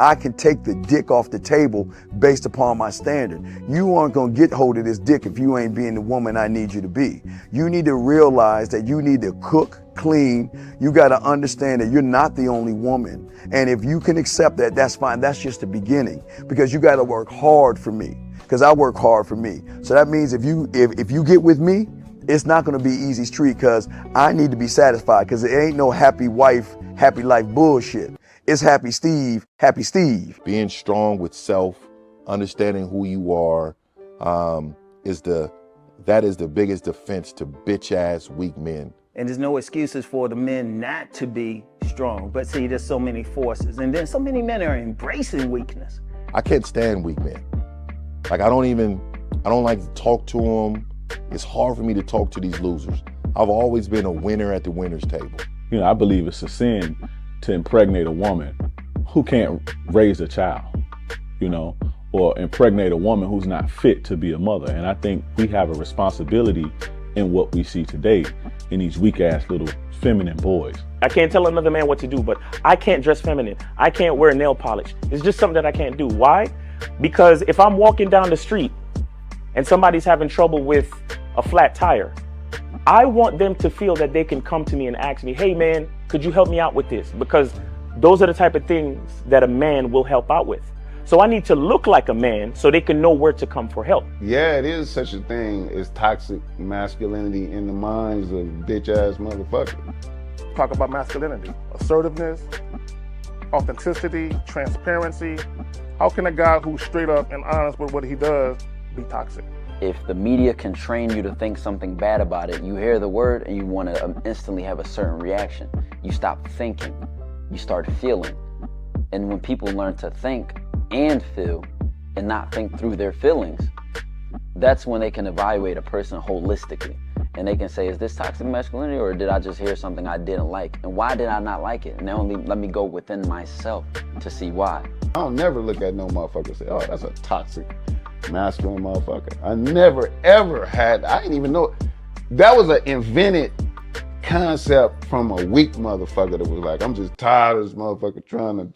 I can take the dick off the table based upon my standard. You aren't gonna get hold of this dick if you ain't being the woman I need you to be. You need to realize that you need to cook, clean. You gotta understand that you're not the only woman. And if you can accept that, that's fine. That's just the beginning, because you gotta work hard for me, because I work hard for me. So that means if you get with me, it's not gonna be easy street, because I need to be satisfied, because it ain't no happy wife, happy life bullshit. It's happy Steve, happy Steve. Being strong with self, understanding who you are, is the biggest defense to bitch ass weak men. And there's no excuses for the men not to be strong. But see, there's so many forces, and then so many men are embracing weakness. I can't stand weak men. Like I don't like to talk to them. It's hard for me to talk to these losers. I've always been a winner at the winner's table. You know, I believe it's a sin to impregnate a woman who can't raise a child, you know, or impregnate a woman who's not fit to be a mother. And I think we have a responsibility in what we see today in these weak ass little feminine boys. I can't tell another man what to do, but I can't dress feminine. I can't wear nail polish. It's just something that I can't do. Why? Because if I'm walking down the street and somebody's having trouble with a flat tire, I want them to feel that they can come to me and ask me, hey man, could you help me out with this? Because those are the type of things that a man will help out with. So I need to look like a man so they can know where to come for help. Yeah, it is such a thing as toxic masculinity in the minds of bitch ass motherfuckers. Talk about masculinity, assertiveness, authenticity, transparency. How can a guy who's straight up and honest with what he does be toxic? If the media can train you to think something bad about it, you hear the word and you want to instantly have a certain reaction. You stop thinking, you start feeling. And when people learn to think and feel and not think through their feelings, that's when they can evaluate a person holistically. And they can say, is this toxic masculinity, or did I just hear something I didn't like? And why did I not like it? And only let me go within myself to see why. I don't never look at no motherfucker and say, oh, that's a toxic masculine motherfucker. I never ever had, I didn't even know. That was an invented concept from a weak motherfucker that was like, I'm just tired of this motherfucker trying to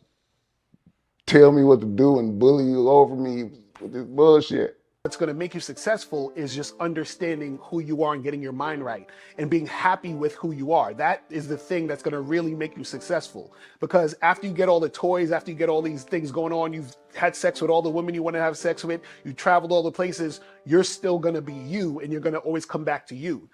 tell me what to do and bully you over me with this bullshit. What's going to make you successful is just understanding who you are and getting your mind right and being happy with who you are. That is the thing that's going to really make you successful. Because after you get all the toys, after you get all these things going on, you've had sex with all the women you want to have sex with, you traveled all the places, you're still going to be you, and you're going to always come back to you.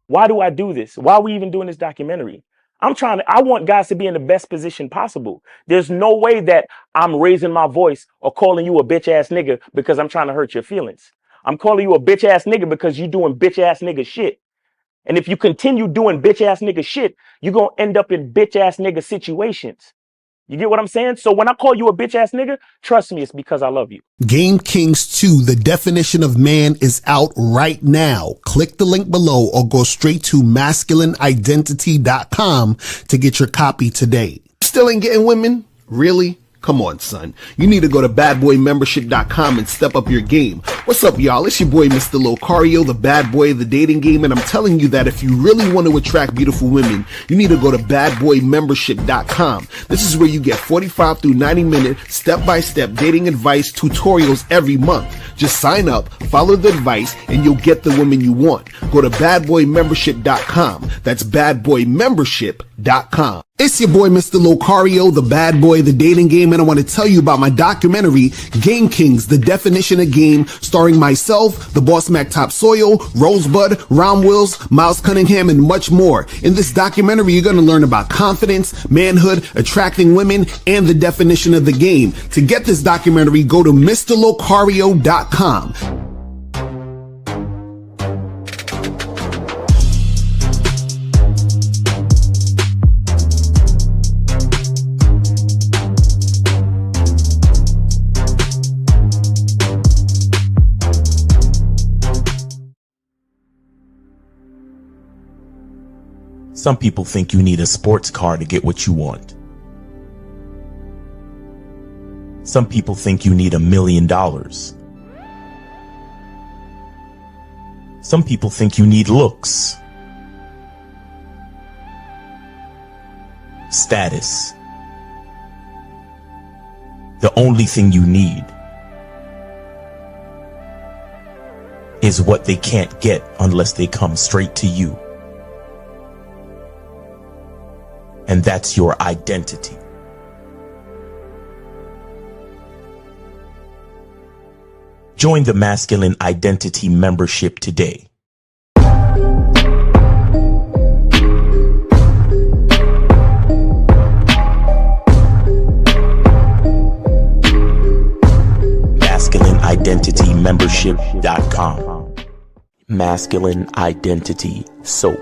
Why do I do this? Why are we even doing this documentary? I want guys to be in the best position possible. There's no way that I'm raising my voice or calling you a bitch ass nigga because I'm trying to hurt your feelings. I'm calling you a bitch ass nigga because you're doing bitch ass nigga shit. And if you continue doing bitch ass nigga shit, you're going to end up in bitch ass nigga situations. You get what I'm saying? So when I call you a bitch ass nigga, trust me, it's because I love you. Game Kings 2, the definition of man, is out right now. Click the link below or go straight to masculineidentity.com to get your copy today. Still ain't getting women? Really? Come on, son. You need to go to badboymembership.com and step up your game. What's up, y'all? It's your boy, Mr. Locario, the bad boy of the dating game, and I'm telling you that if you really want to attract beautiful women, you need to go to badboymembership.com. This is where you get 45 through 90-minute step-by-step dating advice tutorials every month. Just sign up, follow the advice, and you'll get the women you want. Go to badboymembership.com. That's badboymembership.com. It's your boy, Mr. Locario, the bad boy of the dating game, and I want to tell you about my documentary, Game Kings, the definition of game, starring myself, the Boss Mac Topsoil, Rosebud, Ron Wills, Miles Cunningham, and much more. In this documentary, you're going to learn about confidence, manhood, attracting women, and the definition of the game. To get this documentary, go to MrLocario.com. Some people think you need a sports car to get what you want. Some people think you need $1 million. Some people think you need looks, status. The only thing you need is what they can't get unless they come straight to you. And that's your identity. Join the Masculine Identity membership today. MasculineIdentityMembership.com. Masculine Identity Soap.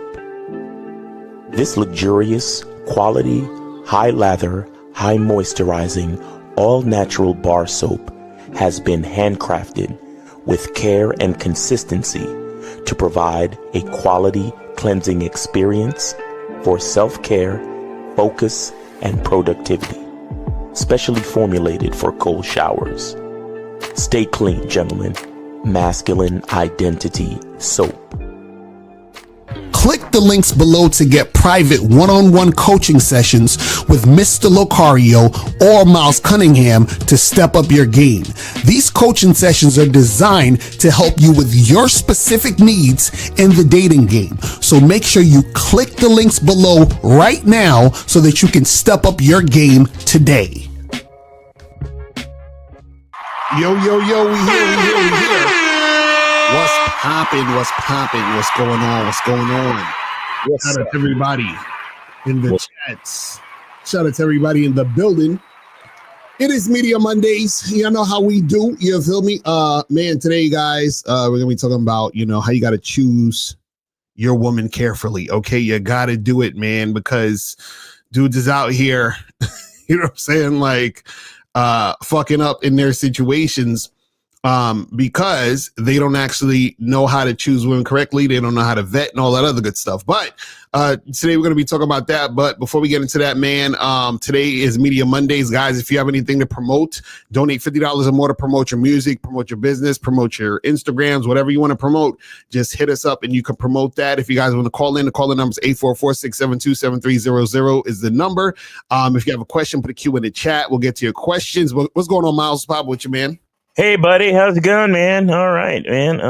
This luxurious, quality, high lather, high moisturizing, all natural bar soap has been handcrafted with care and consistency to provide a quality cleansing experience for self-care, focus, and productivity. Specially formulated for cold showers. Stay clean, gentlemen. Masculine Identity Soap. Click the links below to get private one-on-one coaching sessions with Mr. Locario or Miles Cunningham to step up your game. These coaching sessions are designed to help you with your specific needs in the dating game. So make sure you click the links below right now so that you can step up your game today. Yo, we here. What's poppin'? What's going on? Shout out to everybody in the chats. Shout out to everybody in the building. It is Media Mondays. You know how we do. You feel me? Man, today, guys, we're going to be talking about, how you got to choose your woman carefully. Okay, you got to do it, man, because dudes is out here, you know what I'm saying? Like, fucking up in their situations because they don't actually know how to choose women correctly. They don't know how to vet and all that other good stuff. But today we're going to be talking about that. But before we get into that, man, today is Media Mondays. Guys, if you have anything to promote, donate $50 or more to promote your music, promote your business, promote your Instagrams, whatever you want to promote. Just hit us up and you can promote that. If you guys want to call in, the call-in number is 844-672-7300 is the number. If you have a question, put a Q in the chat. We'll get to your questions. What's going on, Miles? Pop with you, man? Hey, buddy, how's it going, man? All right, man.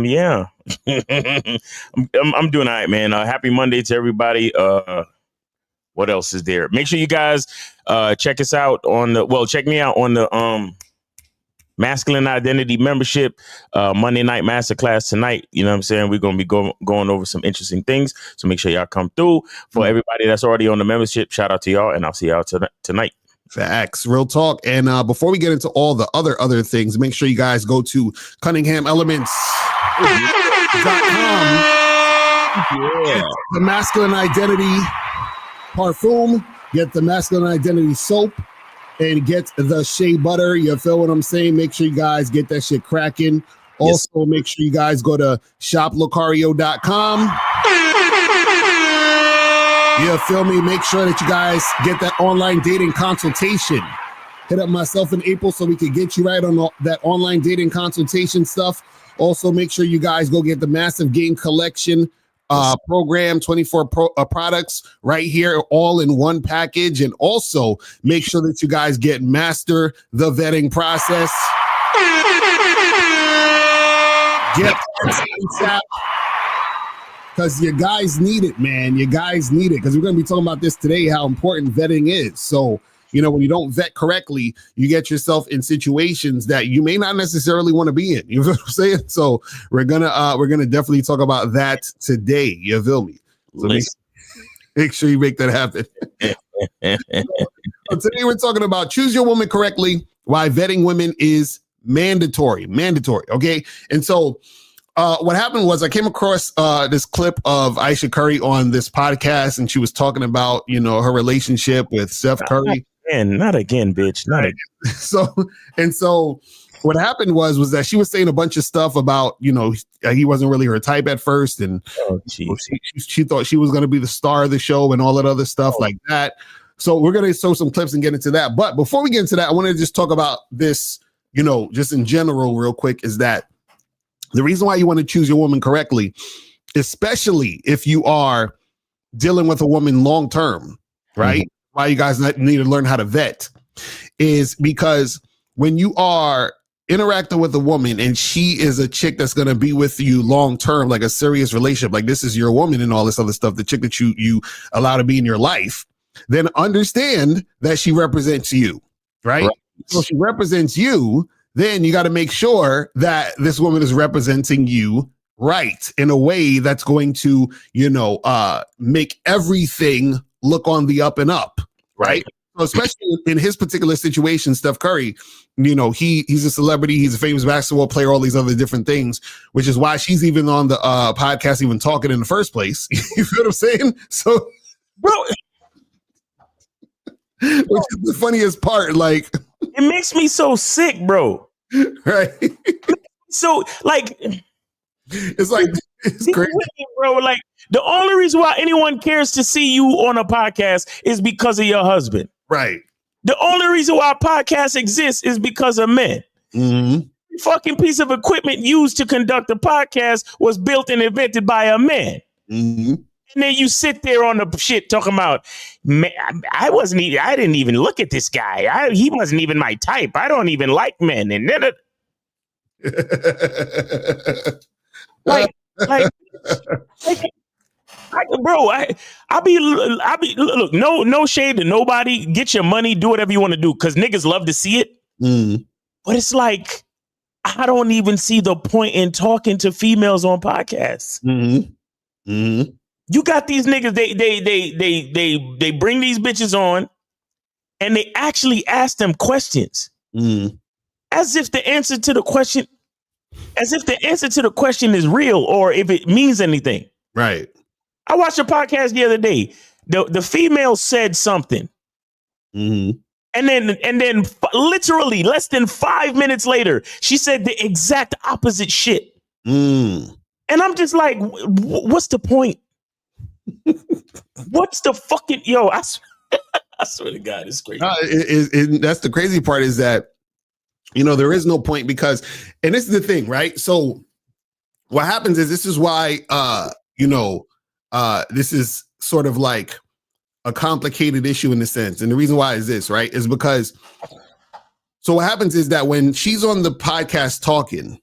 Yeah, I'm doing all right, man. Happy Monday to everybody. What else is there? Make sure you guys check us out check me out on the Masculine Identity membership Monday night masterclass tonight. You know what I'm saying? We're going to be going over some interesting things. So make sure y'all come through. For everybody that's already on the membership, shout out to y'all, and I'll see y'all tonight. Facts, real talk. And before we get into all the other things, make sure you guys go to CunninghamElements.com. Yeah. The Masculine Identity Parfum, get the Masculine Identity Soap, and get the shea butter. You feel what I'm saying? Make sure you guys get that shit cracking. Also, make sure you guys go to shoplocario.com. You feel me? Make sure that you guys get that online dating consultation. Hit up myself in April so we can get you right on that online dating consultation stuff. Also, make sure you guys go get the Massive Game Collection program, 24 products right here, all in one package. And also, make sure that you guys get Master the Vetting Process. Get that. Because you guys need it, man. You guys need it. Because we're going to be talking about this today, how important vetting is. So, when you don't vet correctly, you get yourself in situations that you may not necessarily want to be in. You know what I'm saying? So we're gonna definitely talk about that today. You feel me? So make sure you make that happen. So today we're talking about choose your woman correctly, why vetting women is mandatory. Okay. And so what happened was I came across this clip of Ayesha Curry on this podcast, and she was talking about, her relationship with Steph Curry. And not again, bitch. Not again. So what happened was that she was saying a bunch of stuff about, he wasn't really her type at first. And she thought she was going to be the star of the show and all that other stuff like that. So we're going to show some clips and get into that. But before we get into that, I want to just talk about this, just in general real quick, is that the reason why you want to choose your woman correctly, especially if you are dealing with a woman long term, right? Mm-hmm. Why you guys need to learn how to vet is because when you are interacting with a woman and she is a chick that's going to be with you long term, like a serious relationship, like this is your woman and all this other stuff, the chick that you allow to be in your life, then understand that she represents you, right? So she represents you, then you got to make sure that this woman is representing you right in a way that's going to, make everything look on the up and up, right? So especially in his particular situation, Steph Curry, he's a celebrity, he's a famous basketball player, all these other different things, which is why she's even on the podcast, even talking in the first place. You feel what I'm saying? So, bro, which is the funniest part. Like, it makes me so sick, bro. Right? So, like, it's crazy, bro. Like, the only reason why anyone cares to see you on a podcast is because of your husband. Right. The only reason why a podcast exists is because of men. Mm-hmm. Fucking piece of equipment used to conduct a podcast was built and invented by a man. Mm-hmm. And then you sit there on the shit talking about, man, I didn't even look at this guy. He wasn't even my type. I don't even like men. And then bro, I be look, no shade to nobody. Get your money, do whatever you want to do, because niggas love to see it. Mm. But it's like, I don't even see the point in talking to females on podcasts. Mm-hmm. Mm-hmm. You got these niggas, they bring these bitches on and they actually ask them questions. Mm. As if the answer to the question is real or if it means anything. Right. I watched a podcast the other day. The female said something. Mm-hmm. And then literally less than 5 minutes later, she said the exact opposite shit. Mm. And I'm just like, what's the point? What's the fucking I swear to God, it's crazy. That's the crazy part is that, there is no point because, and this is the thing, right? So what happens is this is why, this is sort of like a complicated issue in a sense. And the reason why is this, right? Is because, so what happens is that when she's on the podcast talking,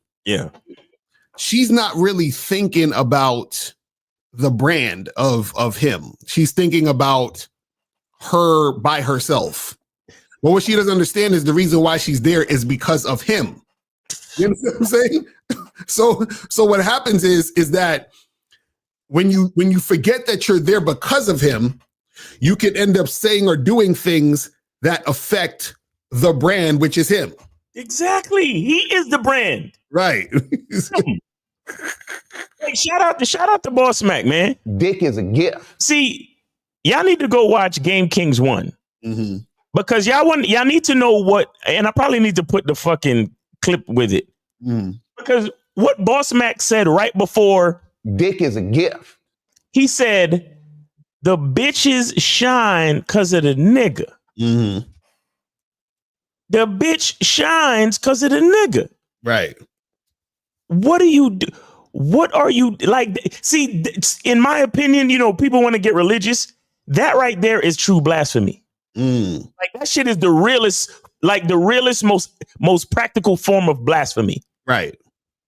she's not really thinking about the brand of him. She's thinking about her by herself. Well, what she doesn't understand is the reason why she's there is because of him. You know what I'm saying? So what happens is that when you forget that you're there because of him, you can end up saying or doing things that affect the brand, which is him. Exactly. He is the brand. Right. Like, shout out to Boss Mac, man. Dick is a gift. See, y'all need to go watch Game Kings 1. Mm-hmm. Because y'all need to know what, and I probably need to put the fucking clip with it. Mm. Because what Boss Mac said right before, dick is a gift. He said, the bitches shine because of the nigga. Mm-hmm. The bitch shines because of the nigga. Right. What do you do? What are you like? See, in my opinion, people want to get religious. That right there is true blasphemy. Mm. Like, that shit is the realest, most practical form of blasphemy. Right.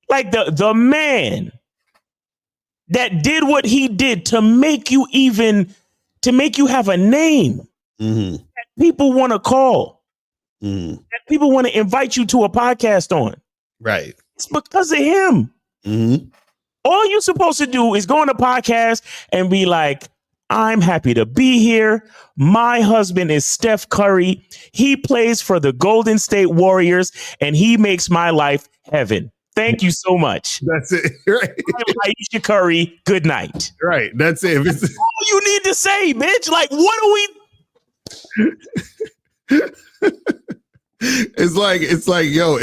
Like the man that did what he did to make you have a name mm-hmm. that people want to call, mm-hmm. that people want to invite you to a podcast on. Right. It's because of him. Mm-hmm. All you're supposed to do is go on a podcast and be like, I'm happy to be here. My husband is Steph Curry. He plays for the Golden State Warriors and he makes my life heaven. Thank you so much. That's it. Right. I'm Ayesha Curry. Good night. Right. That's it. That's all you need to say, bitch. Like, what are we? It's like, yo,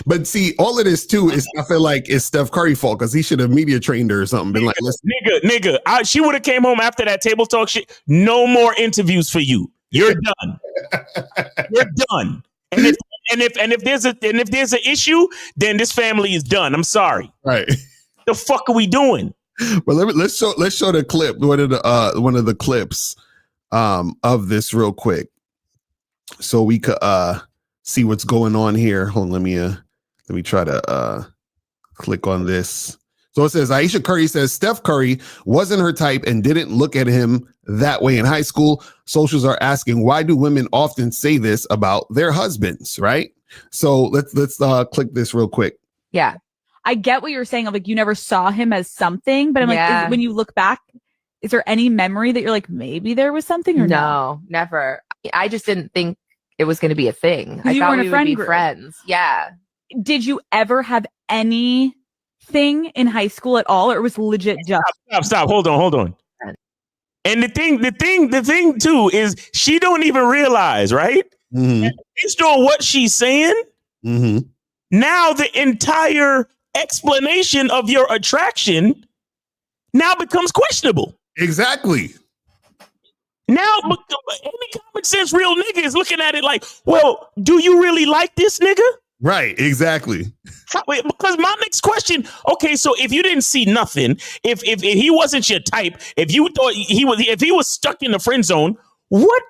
but see, all of this too is, I feel like it's Steph Curry fault because he should have media trained her or something. Been like, listen, nigga, she would have came home after that table talk shit. No more interviews for you. You're done. You're done. And if there's an issue, then this family is done. I'm sorry. Right. The fuck are we doing? Well, let's show the clip. One of the clips of this real quick, so we could see what's going on here. Hold on, let me try to click on this. So it says Ayesha Curry says Steph Curry wasn't her type and didn't look at him that way in high school. Socials are asking, why do women often say this about their husbands, right? So let's click this real quick. Yeah. I get what you're saying of like you never saw him as something, but I'm like, when you look back, is there any memory that you're like, maybe there was something or no? Never. I just didn't think it was going to be a thing. I thought we would be friends. Yeah. Did you ever have anything in high school at all, or it was legit just stop. Hold on. And the thing too is she don't even realize, right? Mm-hmm. Based on what she's saying, mm-hmm. Now the entire explanation of your attraction now becomes questionable. Exactly. Now, any common sense real nigga is looking at it like, well, do you really like this nigga? Right, exactly. Because my next question, okay, so if you didn't see nothing, if he wasn't your type, if you thought if he was stuck in the friend zone, what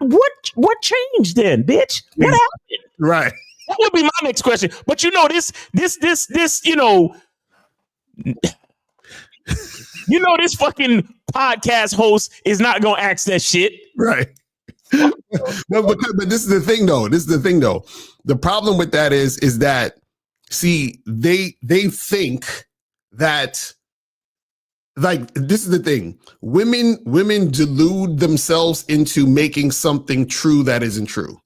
changed then, bitch? What happened? Right. That would be my next question. But you know, this, you know, this fucking podcast host is not gonna ask that shit. Right. but this is the thing though. The problem with that is that, see, they think that, like, this is the thing. Women delude themselves into making something true that isn't true.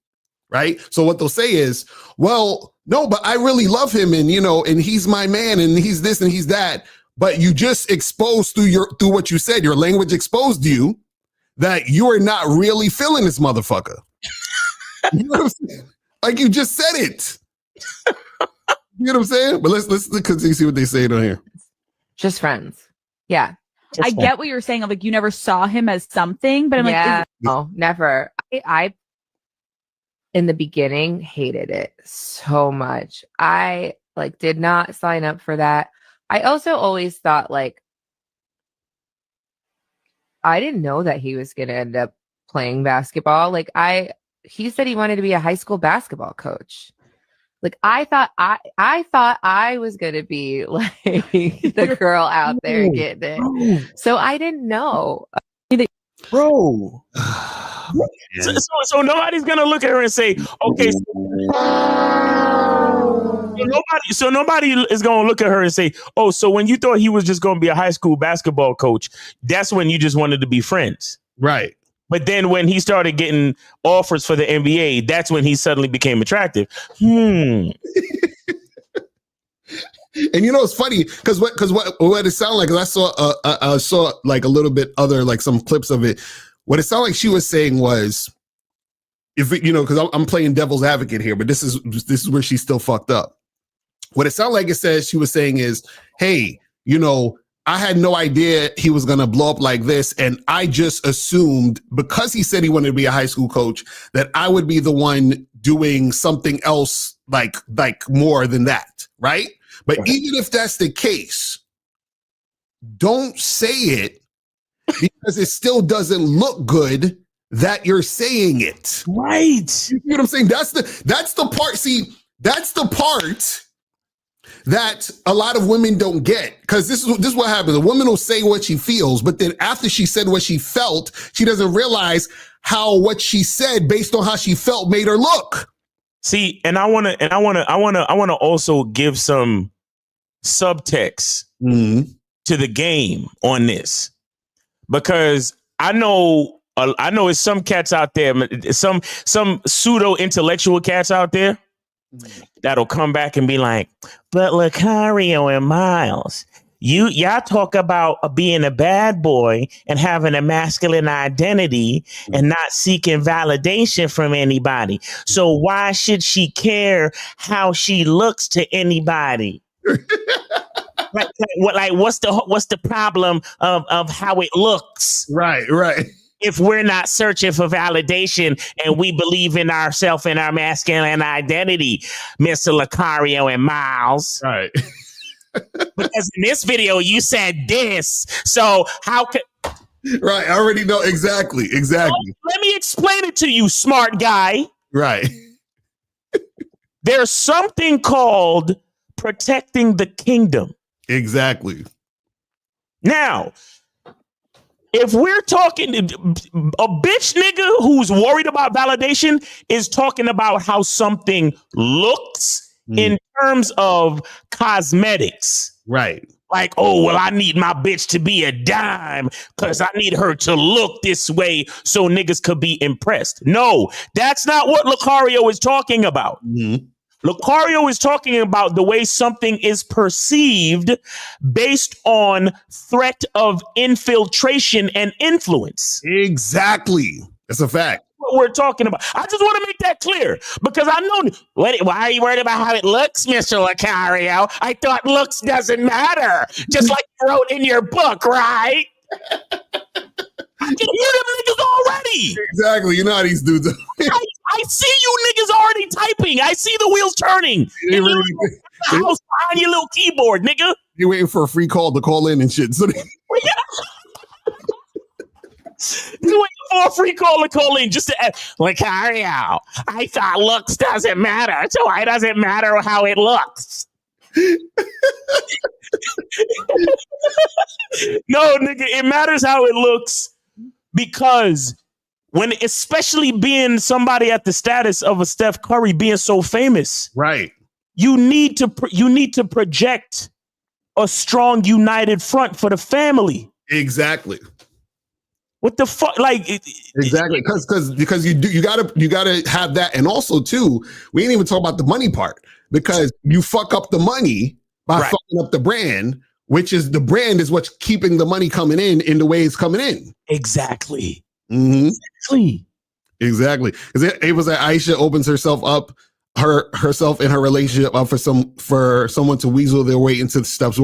Right. So what they'll say is, well, no, but I really love him, and and he's my man, and he's this and he's that. But you just exposed through what you said, your language exposed you that you are not really feeling this motherfucker. You know what I'm saying? Like, you just said it. You know what I'm saying? But let's continue to see what they say on here. Just friends. Yeah. I get what you're saying of like you never saw him as something, but I'm like, no, never. I in the beginning hated it so much. I did not sign up for that. I also always thought I didn't know that he was going to end up playing basketball. He said he wanted to be a high school basketball coach. I thought I was going to be the girl out there getting it. So I didn't know. Bro. So nobody's going to look at her and say, okay, so nobody is going to look at her and say, oh, so when you thought he was just going to be a high school basketball coach, that's when you just wanted to be friends. Right. But then when he started getting offers for the NBA, that's when he suddenly became attractive. And it's funny because what it sounded like, because I saw like a little bit other, like some clips of it. What it sounded like she was saying was, because I'm playing devil's advocate here, but this is where she's still fucked up. What it sounded like she was saying is, hey, I had no idea he was going to blow up like this. And I just assumed, because he said he wanted to be a high school coach, that I would be the one doing something else like more than that. Right. But even if that's the case, don't say it, because it still doesn't look good that you're saying it. Right. You know what I'm saying? That's the part. See, that's the part that a lot of women don't get, because this is what happens. A woman will say what she feels, but then after she said what she felt, she doesn't realize how what she said based on how she felt made her look. See, and I want to also give some subtext to the game on this, because I know it's some cats out there, some pseudo intellectual cats out there that'll come back and be like, but Lucario and Miles, Y'all talk about being a bad boy and having a masculine identity and not seeking validation from anybody. So why should she care how she looks to anybody? What's the problem of how it looks? Right. If we're not searching for validation and we believe in ourselves and our masculine identity, Mr. Lucario and Miles. Right. Because in this video you said this, so how could? Right, I already know exactly. Let me explain it to you, smart guy. Right. There's something called protecting the kingdom. Exactly. Now, if we're talking, a bitch nigga who's worried about validation is talking about how something looks in terms of cosmetics. Right. Like, oh, well, I need my bitch to be a dime because I need her to look this way so niggas could be impressed. No, that's not what Lucario is talking about. Lucario is talking about the way something is perceived based on threat of infiltration and influence. Exactly. That's a fact. What we're talking about. I just want to make that clear because I know. Why are you worried about how it looks, Mr. Lucario? I thought looks doesn't matter, just like you wrote in your book, right? I can hear them niggas already. Exactly. You know how these dudes are. I see you niggas already typing. I see the wheels turning. House behind your little keyboard, nigga. You're waiting for a free call to call in and shit. So you waiting for a free call to call in just to Lucario. I thought looks doesn't matter, so why does it matter how it looks? No, nigga, it matters how it looks because when, especially being somebody at the status of a Steph Curry being so famous, right? You need to project a strong, united front for the family. Exactly. What the fuck? Like exactly, because you gotta have that, and also too, we ain't even talk about the money part because you fuck up the money by fucking up the brand, which is the brand is what's keeping the money coming in the way it's coming in. Exactly. Exactly. Because it was that Ayesha opens herself up, herself in her relationship up for someone to weasel their way into the steps.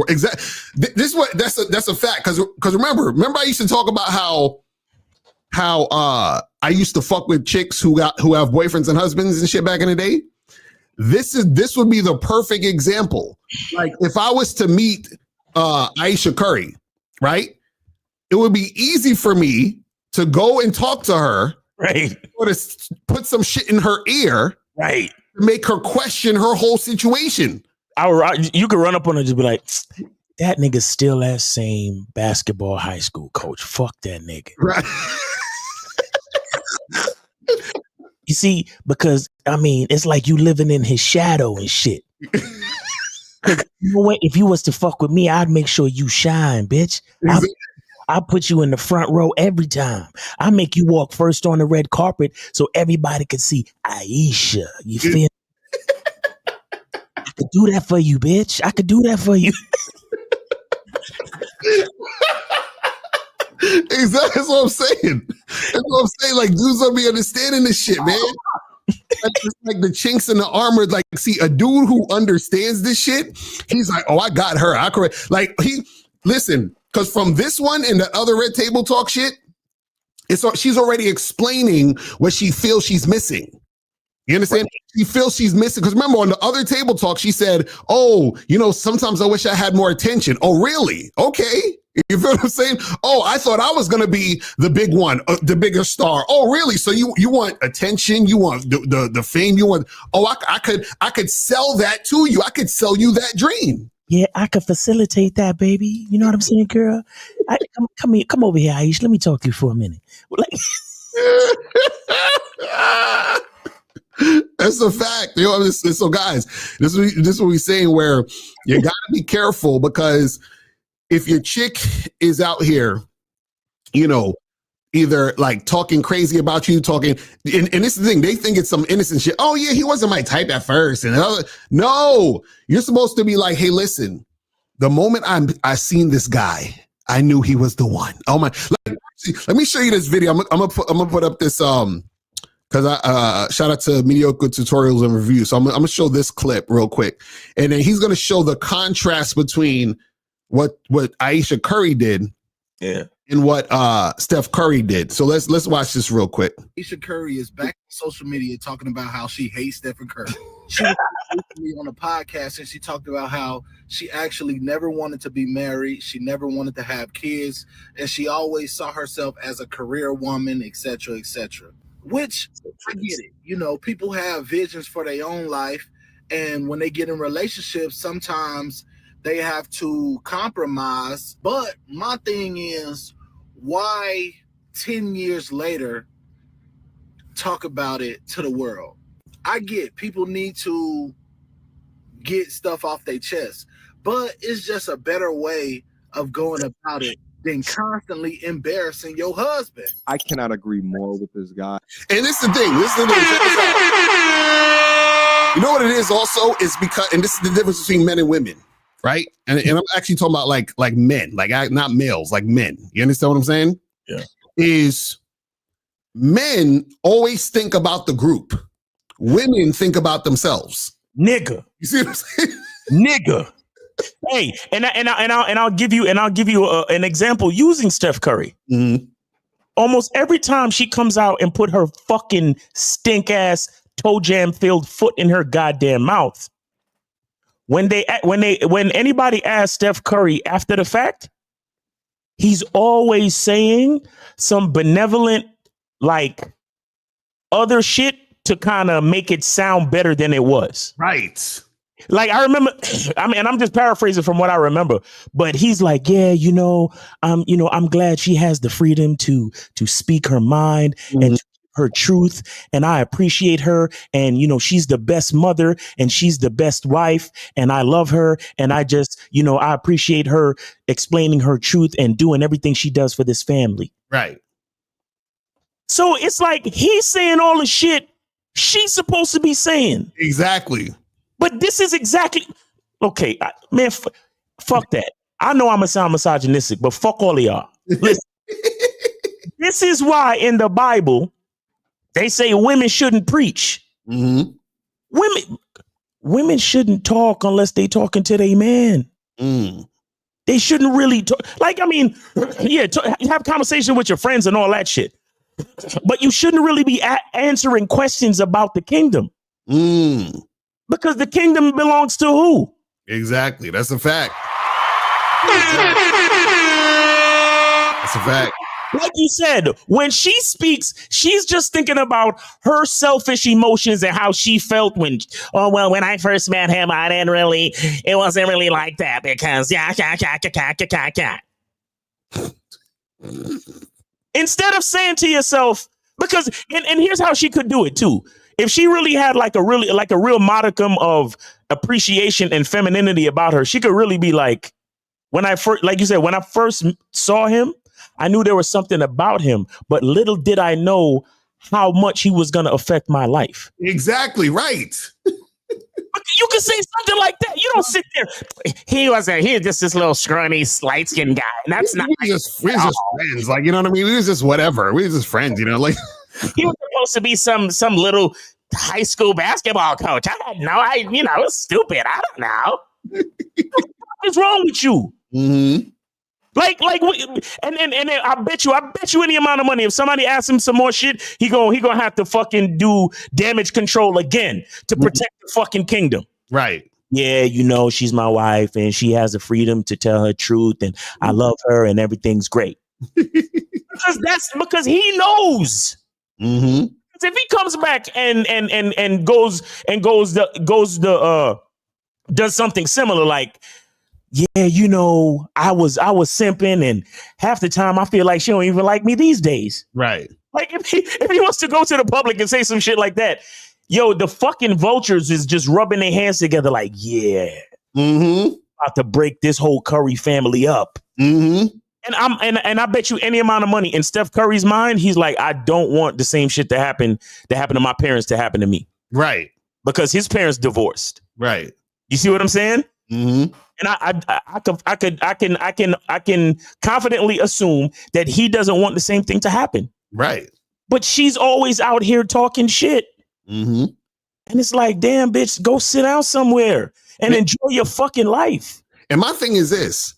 That's a fact. Because remember I used to talk about how I used to fuck with chicks who have boyfriends and husbands and shit back in the day. This would be the perfect example. Like if I was to meet Ayesha Curry, right? It would be easy for me to go and talk to her, right? Or to put some shit in her ear, right? To make her question her whole situation. You could run up on her and just be like, that nigga's still that same basketball high school coach. Fuck that nigga. Right. You see, because I mean, it's like you living in his shadow and shit. You know what? If you was to fuck with me, I'd make sure you shine, bitch. I'll put you in the front row every time. I make you walk first on the red carpet so everybody can see Ayesha. You feel? I could do that for you, bitch. I could do that for you. Exactly. That's what I'm saying. That's what I'm saying. Like, dudes don't be understanding this shit, man. It's like the chinks in the armor. Like, see, a dude who understands this shit, he's like, oh, I got her. I correct. Like, listen, because from this one and the other Red Table Talk shit, she's already explaining what she feels she's missing. You understand? Right. She feels she's missing. Because remember, on the other Table Talk, she said, oh, sometimes I wish I had more attention. Oh, really? Okay. You feel what I'm saying? Oh, I thought I was going to be the big one, the bigger star. Oh, really? So you want attention? You want the fame? You want, I could sell that to you. I could sell you that dream. Yeah, I could facilitate that, baby. You know what I'm saying, girl? Come over here, Ayesha. Let me talk to you for a minute. That's a fact. So guys, this is what we're saying, where you got to be careful, because if your chick is out here, either like talking crazy about you, and this is the thing, they think it's some innocent shit. Oh yeah, he wasn't my type at first. No, you're supposed to be like, hey, listen, the moment I seen this guy, I knew he was the one. Oh my! Let me show you this video. I'm gonna put up this because I shout out to Mediocre Tutorials and Reviews. So I'm gonna show this clip real quick, and then he's gonna show the contrast between what Ayesha Curry did, and what Steph Curry did. So let's watch this real quick. Ayesha Curry is back on social media talking about how she hates Stephen Curry. She was recently on a podcast and she talked about how she actually never wanted to be married. She never wanted to have kids, and she always saw herself as a career woman, etc., etc. Which I get it. You know, people have visions for their own life, and when they get in relationships, sometimes they have to compromise. But my thing is, why 10 years later talk about it to the world? I get people need to get stuff off their chest, but it's just a better way of going about it than constantly embarrassing your husband. I cannot agree more with this guy. And this is the thing. You know what it is also? Is because, and this is the difference between men and women, right? And I'm actually talking about like men, not males, like men. You understand what I'm saying? Yeah. Is men always think about the group. Women think about themselves. Nigga. You see what I'm saying? Nigga. Hey, and I'll give you an example using Steph Curry. Mm-hmm. Almost every time she comes out and put her fucking stink ass toe jam filled foot in her goddamn mouth, when anybody asks Steph Curry after the fact, he's always saying some benevolent like other shit to kind of make it sound better than it was. Right. Like I remember, I'm just paraphrasing from what I remember, but he's like, yeah, I'm glad she has the freedom to speak her mind and her truth, and I appreciate her, and she's the best mother and she's the best wife, and I love her, and I just, I appreciate her explaining her truth and doing everything she does for this family. Right. So it's like he's saying all the shit she's supposed to be saying. Exactly. But this is exactly okay, man. Fuck that. I know I'm gonna sound misogynistic, but fuck all of y'all. Listen, this is why in the Bible they say women shouldn't preach. Mm-hmm. Women shouldn't talk unless they talking to their man. They shouldn't really talk. Have conversation with your friends and all that shit. But you shouldn't really be answering questions about the kingdom. Because the kingdom belongs to who? Exactly. That's a fact. That's a fact. Like you said, when she speaks, she's just thinking about her selfish emotions and how she felt when I first met him, it wasn't really like that because Instead of saying to yourself, because and here's how she could do it too. If she really had like a real modicum of appreciation and femininity about her, she could really be like, when I first saw him, I knew there was something about him, but little did I know how much he was going to affect my life. Exactly right. You can say something like that. You don't sit there. He's just this little scrawny, light-skinned guy. And that's not. We're just friends. Like, you know what I mean? We was just whatever. We was just friends, like. He was supposed to be some little high school basketball coach. I don't know. It was stupid. I don't know. What is wrong with you? Mm-hmm. And I bet you any amount of money, if somebody asks him some more shit, he gonna have to fucking do damage control again to protect the fucking kingdom. Right. Yeah, she's my wife and she has the freedom to tell her truth and I love her and everything's great. because he knows. Mm-hmm. If he comes back and does something similar, like, yeah, I was simping, and half the time I feel like she don't even like me these days. Right. Like if he wants to go to the public and say some shit like that, the fucking vultures is just rubbing their hands together, like, yeah, about to break this whole Curry family up. Mm-hmm. And I bet you any amount of money in Steph Curry's mind, he's like, I don't want the same shit that happened to my parents to happen to me. Right. Because his parents divorced. Right. You see what I'm saying? And I can confidently assume that he doesn't want the same thing to happen. Right. But she's always out here talking shit. And it's like, damn, bitch, go sit down somewhere and enjoy your fucking life. And my thing is this.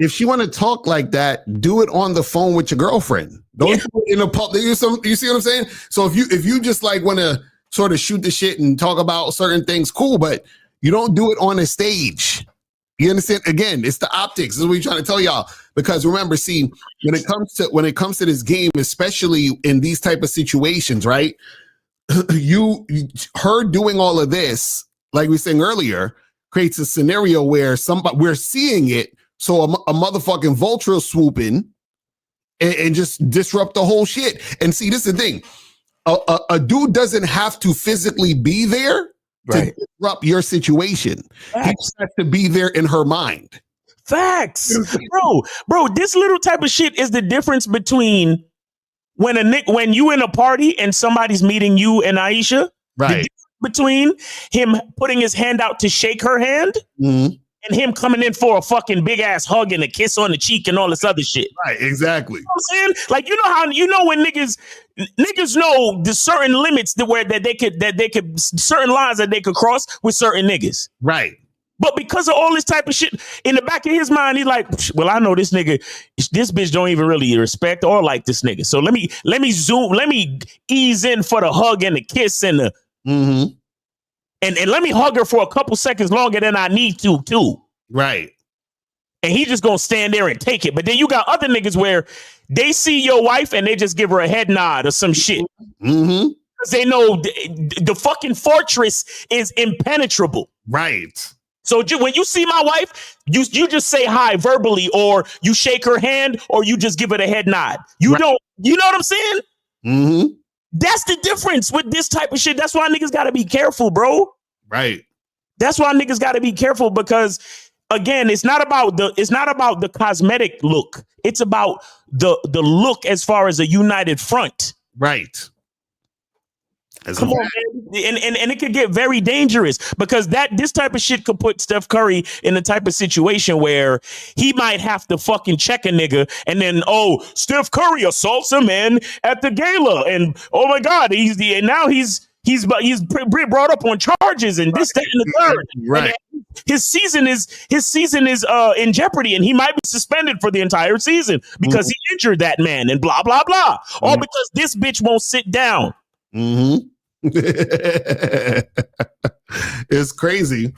If she want to talk like that, do it on the phone with your girlfriend. Don't do it in a public. You see what I'm saying? So if you just like want to sort of shoot the shit and talk about certain things, cool, but you don't do it on a stage. You understand? Again, it's the optics. This is what we're trying to tell y'all. Because remember, see, when it comes to this game, especially in these type of situations, right? Her doing all of this, like we were saying earlier, creates a scenario where we're seeing it. So a motherfucking vulture swoop in and just disrupt the whole shit. And see, this is the thing. A dude doesn't have to physically be there to disrupt your situation. Facts. He just has to be there in her mind. Facts. Bro, this little type of shit is the difference between when you in a party and somebody's meeting you and Ayesha. Right. Between him putting his hand out to shake her hand and him coming in for a fucking big ass hug and a kiss on the cheek and all this other shit. Right, exactly. You know what I'm saying? Like, you know when niggas know the certain limits that they could certain lines that they could cross with certain niggas. Right. But because of all this type of shit in the back of his mind, he's like, well, I know this bitch don't even really respect or like this nigga. So let me ease in for the hug and the kiss and the and let me hug her for a couple seconds longer than I need to, too. Right. And he just gonna stand there and take it. But then you got other niggas where they see your wife and they just give her a head nod or some shit. Because they know the fucking fortress is impenetrable. Right. So when you see my wife, you just say hi verbally, or you shake her hand, or you just give it a head nod. You know what I'm saying? That's the difference with this type of shit. That's why niggas gotta be careful, bro. Right. That's why niggas gotta be careful, because again, it's not about the cosmetic look. It's about the look as far as a united front. Right. Come on, man. And it could get very dangerous, because this type of shit could put Steph Curry in the type of situation where he might have to fucking check a nigga, and then Steph Curry assaults a man at the gala, and oh my God, he's brought up on charges and this, that, and the third. Right. And his season is in jeopardy, and he might be suspended for the entire season because he injured that man and blah blah blah, all because this bitch won't sit down. It's crazy.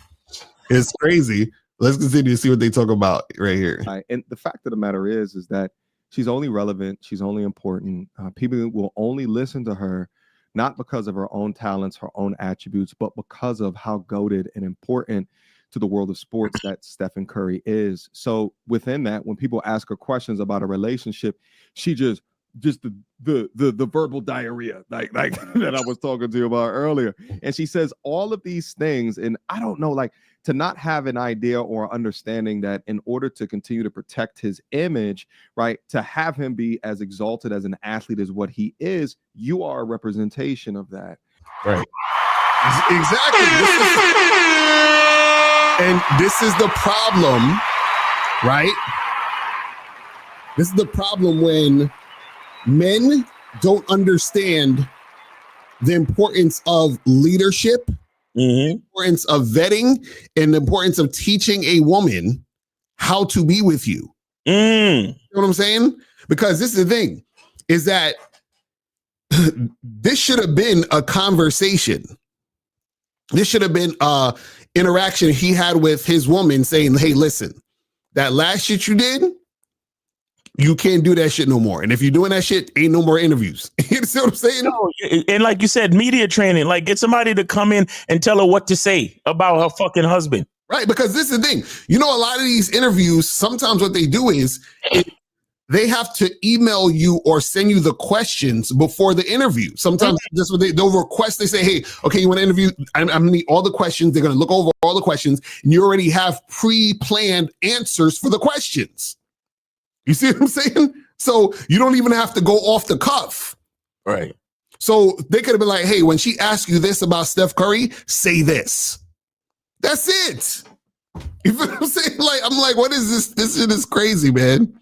It's crazy. Let's continue to see what they talk about right here. And the fact of the matter is that she's only relevant. She's only important. People will only listen to her, not because of her own talents, her own attributes, but because of how goated and important to the world of sports that Stephen Curry is. So within that, when people ask her questions about a relationship, she just the verbal diarrhea like that I was talking to you about earlier. And she says all of these things, and I don't know, like, to not have an idea or understanding that in order to continue to protect his image, right, to have him be as exalted as an athlete as what he is, you are a representation of that. Right. Exactly. This is the problem, right? This is the problem when men don't understand the importance of leadership, the importance of vetting, and the importance of teaching a woman how to be with you. You know what I'm saying? Because this is the thing, is that this should have been a conversation. This should have been an interaction he had with his woman saying, hey, listen, that last shit you did, you can't do that shit no more. And if you're doing that shit, ain't no more interviews. You see what I'm saying? No, and like you said, media training, like get somebody to come in and tell her what to say about her fucking husband. Right, because this is the thing. You know, a lot of these interviews, sometimes what they do is they have to email you or send you the questions before the interview. Sometimes that's what they'll request. They say, hey, okay, you want to interview? I'm going to need all the questions. They're going to look over all the questions, and you already have pre-planned answers for the questions. You see what I'm saying? So you don't even have to go off the cuff. Right. So they could have been like, hey, when she asks you this about Steph Curry, say this. That's it. You feel what I'm saying? Like, I'm like, what is this? This shit is crazy, man.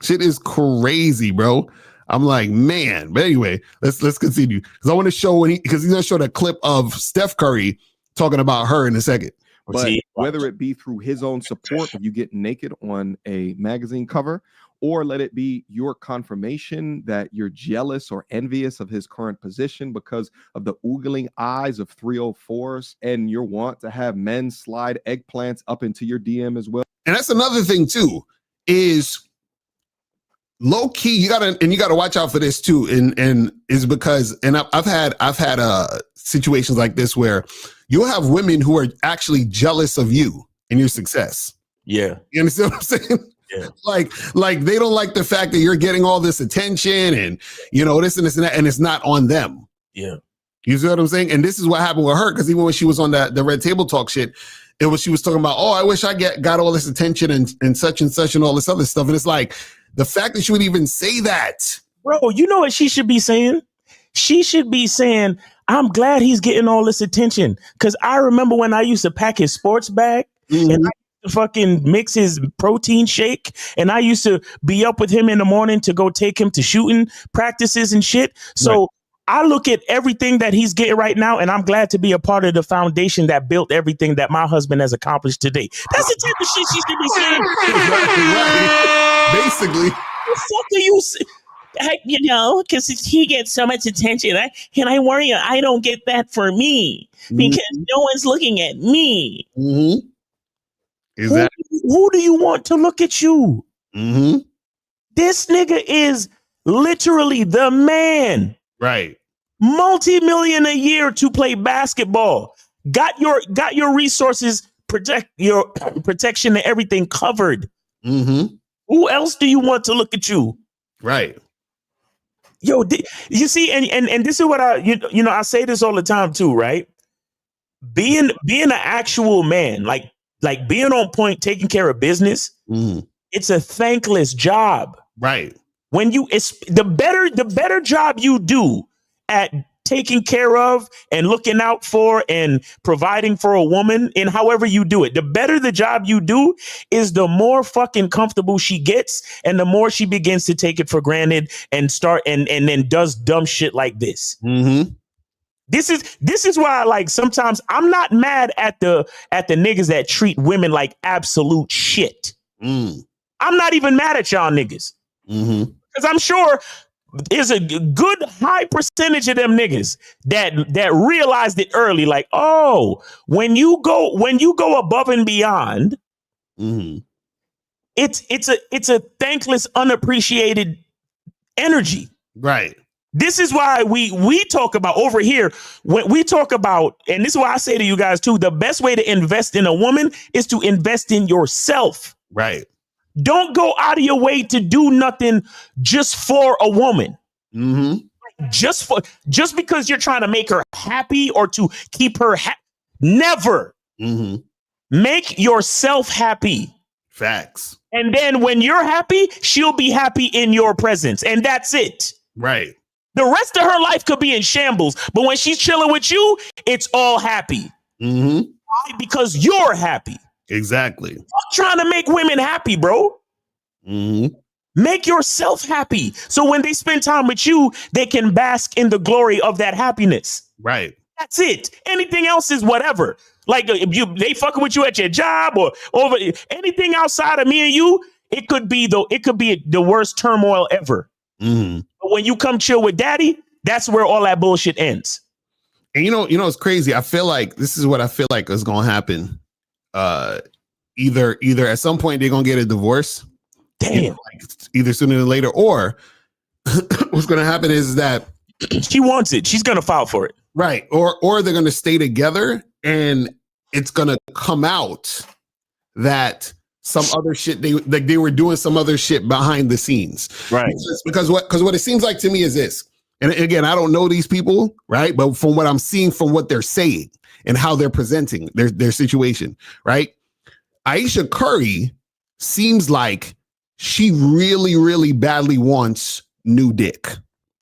Shit is crazy, bro. I'm like, man. But anyway, let's continue. Because I want to show because he's gonna show that clip of Steph Curry talking about her in a second. But whether it be through his own support, if you get naked on a magazine cover, or let it be your confirmation that you're jealous or envious of his current position because of the oogling eyes of 304s, and you want to have men slide eggplants up into your DM as well. And that's another thing too, is low key, you gotta watch out for this too. And is because, and I've had situations like this where you'll have women who are actually jealous of you and your success. Yeah. You understand what I'm saying? Yeah. Like they don't like the fact that you're getting all this attention and, you know, this and this and that, and it's not on them. Yeah. You see what I'm saying? And this is what happened with her, because even when she was on the Red Table Talk shit, she was talking about, oh, I wish I got all this attention and such and all this other stuff. And it's like, the fact that she would even say that. Bro, you know what she should be saying? She should be saying, I'm glad he's getting all this attention. Because I remember when I used to pack his sports bag and I used to fucking mix his protein shake. And I used to be up with him in the morning to go take him to shooting practices and shit. So I look at everything that he's getting right now, and I'm glad to be a part of the foundation that built everything that my husband has accomplished today. That's the type of shit she should be saying. Right. Basically. The fuck are you you know, because he gets so much attention. I worry I don't get that for me because no one's looking at me. Mm-hmm. Exactly. Who do you want to look at you? Mm-hmm. This nigga is literally the man. Right. Multi-million a year to play basketball. Got your resources, protection and everything covered. Mm-hmm. Who else do you want to look at you? Right. Yo, you see, and this is what I say this all the time too, right? Being an actual man, like being on point, taking care of business, it's a thankless job. Right. When it's the better job you do at taking care of and looking out for and providing for a woman in however you do it, the better the job you do is the more fucking comfortable she gets and the more she begins to take it for granted and start and then does dumb shit like this. Mm-hmm. This is why, like, sometimes I'm not mad at the niggas that treat women like absolute shit. I'm not even mad at y'all niggas. Because I'm sure there's a good high percentage of them niggas that realized it early. Like, oh, when you go above and beyond, it's a thankless, unappreciated energy. Right. This is why we talk about over here, when we talk about, and this is why I say to you guys too, the best way to invest in a woman is to invest in yourself. Right. Don't go out of your way to do nothing just for a woman. Just because you're trying to make her happy or to keep her happy. Never. Make yourself happy. Facts. And then when you're happy, she'll be happy in your presence. And that's it. Right. The rest of her life could be in shambles. But when she's chilling with you, it's all happy. Why? Because you're happy. Exactly. Stop trying to make women happy, bro. Make yourself happy. So when they spend time with you, they can bask in the glory of that happiness. Right. That's it. Anything else is whatever. Like if they fucking with you at your job or over anything outside of me and you, it could be the worst turmoil ever. But when you come chill with daddy, that's where all that bullshit ends. And you know, it's crazy. I feel like this is what I feel like is gonna happen. Either at some point they're gonna get a divorce. Damn. Either sooner than later, or what's gonna happen is that she wants it. She's gonna file for it. Right. Or they're gonna stay together and it's gonna come out that some other shit they were doing some other shit behind the scenes. Right. Because what it seems like to me is this. And again, I don't know these people, right? But from what I'm seeing from what they're saying and how they're presenting their situation, right? Ayesha Curry seems like she really, really badly wants new dick.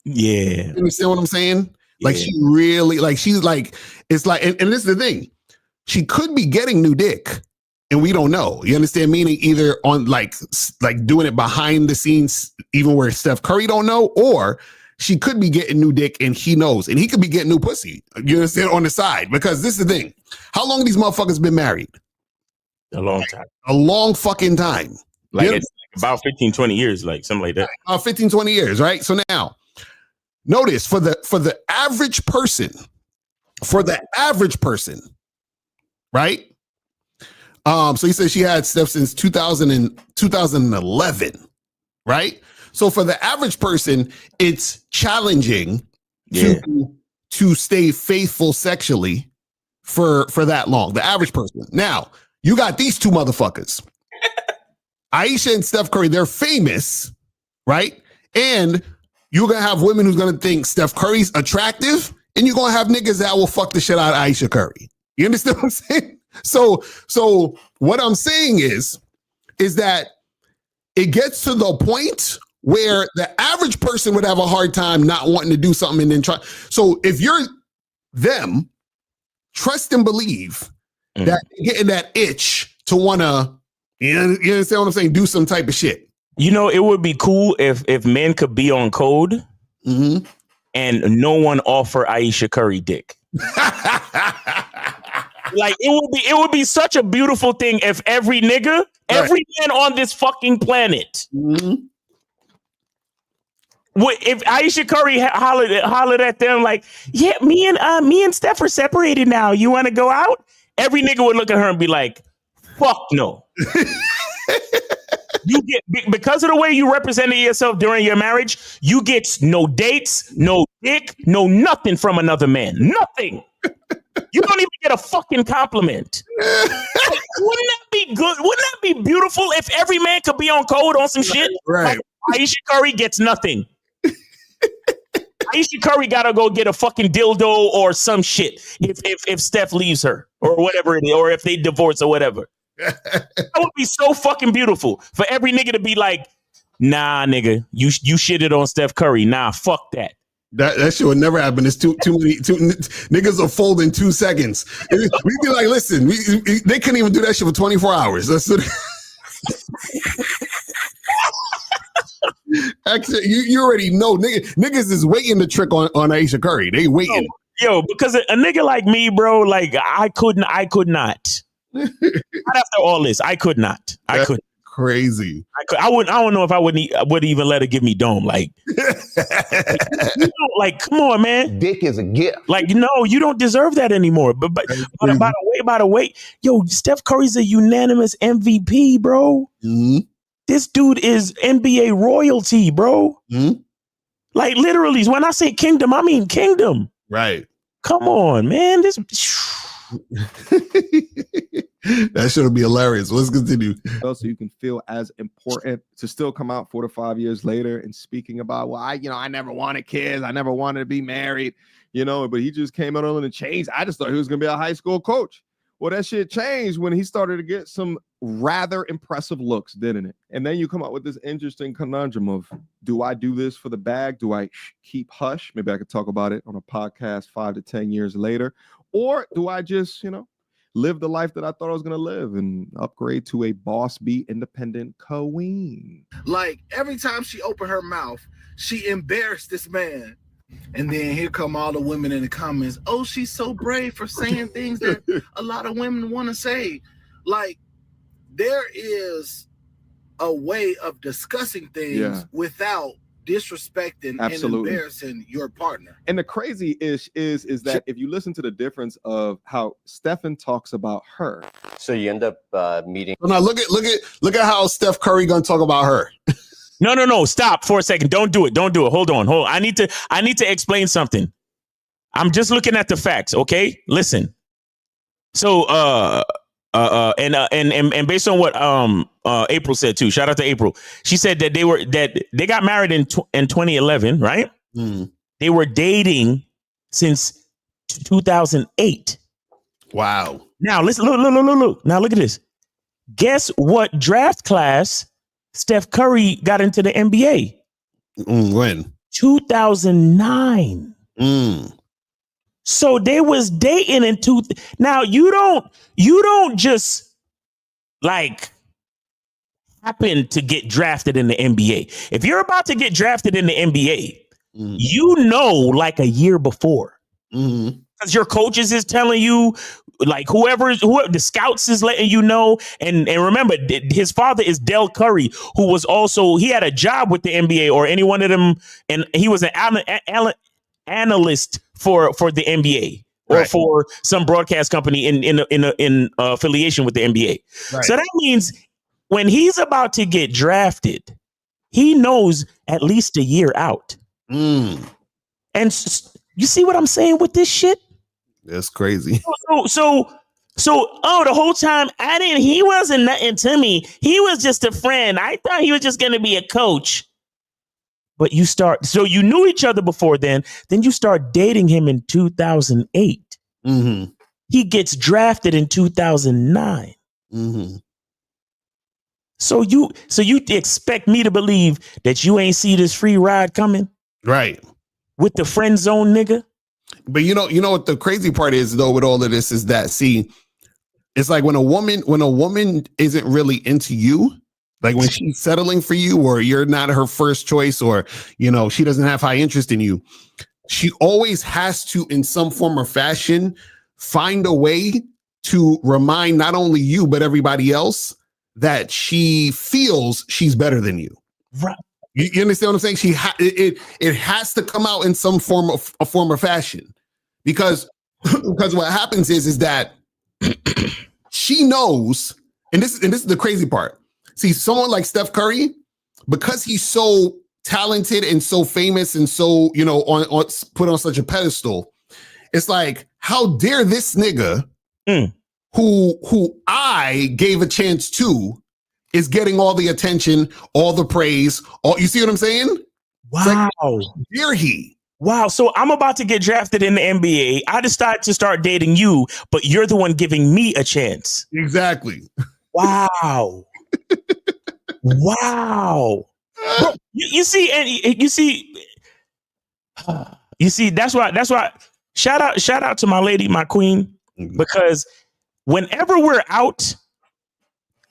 Yeah. You understand what I'm saying? Like she really, like she's like, it's like, and this is the thing. She could be getting new dick, and we don't know. You understand? Meaning either on like doing it behind the scenes, even where Steph Curry don't know, or she could be getting new dick and he knows, and he could be getting new pussy. You understand? On the side, because this is the thing. How long these motherfuckers been married? A long time. A long fucking time. Like it's like about 15, 20 years, like something like that. 15, 20 years, right? So now, notice for the average person, right? So he said she had Steph since 2011, right? So for the average person, it's challenging to stay faithful sexually for that long. The average person. Now, you got these two motherfuckers. Ayesha and Steph Curry, they're famous, right? And you're going to have women who's going to think Steph Curry's attractive, and you're going to have niggas that will fuck the shit out of Ayesha Curry. You understand what I'm saying? So what I'm saying is that it gets to the point where the average person would have a hard time not wanting to do something and then try. So if you're them, trust and believe that you're getting that itch to want to, you understand what I'm saying? Do some type of shit. You know, it would be cool if men could be on code and no one offer Ayesha Curry dick. Like it would be such a beautiful thing if every nigga, every man on this fucking planet, if Ayesha Curry hollered at them like, yeah, me and Steph are separated now. You want to go out? Every nigga would look at her and be like, fuck no. You get, because of the way you represented yourself during your marriage, you get no dates, no dick, no nothing from another man. Nothing. You don't even get a fucking compliment. Like, wouldn't that be good? Wouldn't that be beautiful if every man could be on code on some shit? Right. Like, Ayesha Curry gets nothing. Ayesha Curry gotta go get a fucking dildo or some shit if Steph leaves her or whatever it is, or if they divorce or whatever. That would be so fucking beautiful for every nigga to be like, nah, nigga, you shitted on Steph Curry. Nah, fuck that. That shit would never happen. It's too many. Niggas will fold in 2 seconds. We'd be like, listen, they couldn't even do that shit for 24 hours. That's what. Actually, you already know, niggas is waiting to trick on Ayesha Curry. They waiting. Yo, because a nigga like me, bro, like I could not. Not after all this, I could not. I could. Crazy. I don't know if I would even let her give me dome. Like, like, come on, man. Dick is a gift. Like, no, you don't deserve that anymore. But by the way, yo, Steph Curry's a unanimous MVP, bro. Mm-hmm. This dude is NBA royalty, bro. Mm-hmm. Like, literally, when I say kingdom, I mean kingdom. Right. Come on, man. This. That should be hilarious. Let's continue. So you can feel as important to still come out 4 to 5 years later and speaking about, well, I never wanted kids. I never wanted to be married, but he just came out on the change. I just thought he was going to be a high school coach. Well, that shit changed when he started to get some rather impressive looks, didn't it? And then you come up with this interesting conundrum of, do I do this for the bag? Do I keep hush? Maybe I could talk about it on a podcast 5 to 10 years later. Or do I just, live the life that I thought I was going to live and upgrade to a boss beat independent queen? Like, every time she opened her mouth, she embarrassed this man. And then here come all the women in the comments. Oh, she's so brave for saying things that a lot of women want to say. Like, there is a way of discussing things without disrespecting and embarrassing your partner. And the crazy is that if you listen to the difference of how Stephen talks about her. So you end up meeting. Now look at how Steph Curry gonna talk about her. No. Stop for a second. Don't do it. Hold on. I need to explain something. I'm just looking at the facts. Okay, listen. So and based on what April said too. Shout out to April. She said that they got married in 2011, right? Mm. They were dating since 2008. Wow. Now listen, look. Now look at this. Guess what draft class Steph Curry got into the NBA? When? 2009. So they was dating in Now you don't just like happen to get drafted in the NBA. If you're about to get drafted in the NBA, you know, like a year before, because your coaches is telling you, like whoever the scouts is letting you know. And remember, his father is Del Curry, who was also, he had a job with the NBA or any one of them, and he was an analyst for the NBA or for some broadcast company in affiliation with the NBA. Right. So that means when he's about to get drafted, he knows at least a year out. And you see what I'm saying with this shit? That's crazy. So, the whole time he wasn't nothing to me. He was just a friend. I thought he was just going to be a coach. But so you knew each other before then you start dating him in 2008. He gets drafted in 2009. So you expect me to believe that you ain't see this free ride coming? Right. With the friend zone nigga? But you know what the crazy part is though with all of this is that, see, it's like when a woman isn't really into you, like when she's settling for you or you're not her first choice, or, you know, she doesn't have high interest in you, she always has to, in some form or fashion, find a way to remind not only you, but everybody else that she feels she's better than you. Right. You understand what I'm saying? It has to come out in some form or fashion, because what happens is that she knows, and this is the crazy part. See, someone like Steph Curry, because he's so talented and so famous and so, you know, on put on such a pedestal, it's like, how dare this nigga who I gave a chance to is getting all the attention, all the praise, you see what I'm saying? Wow. Like, dare he? Wow. So I'm about to get drafted in the NBA. I decide to start dating you, but you're the one giving me a chance. Exactly. Wow. Wow. Bro, you see, that's why shout out to my lady, my queen, because whenever we're out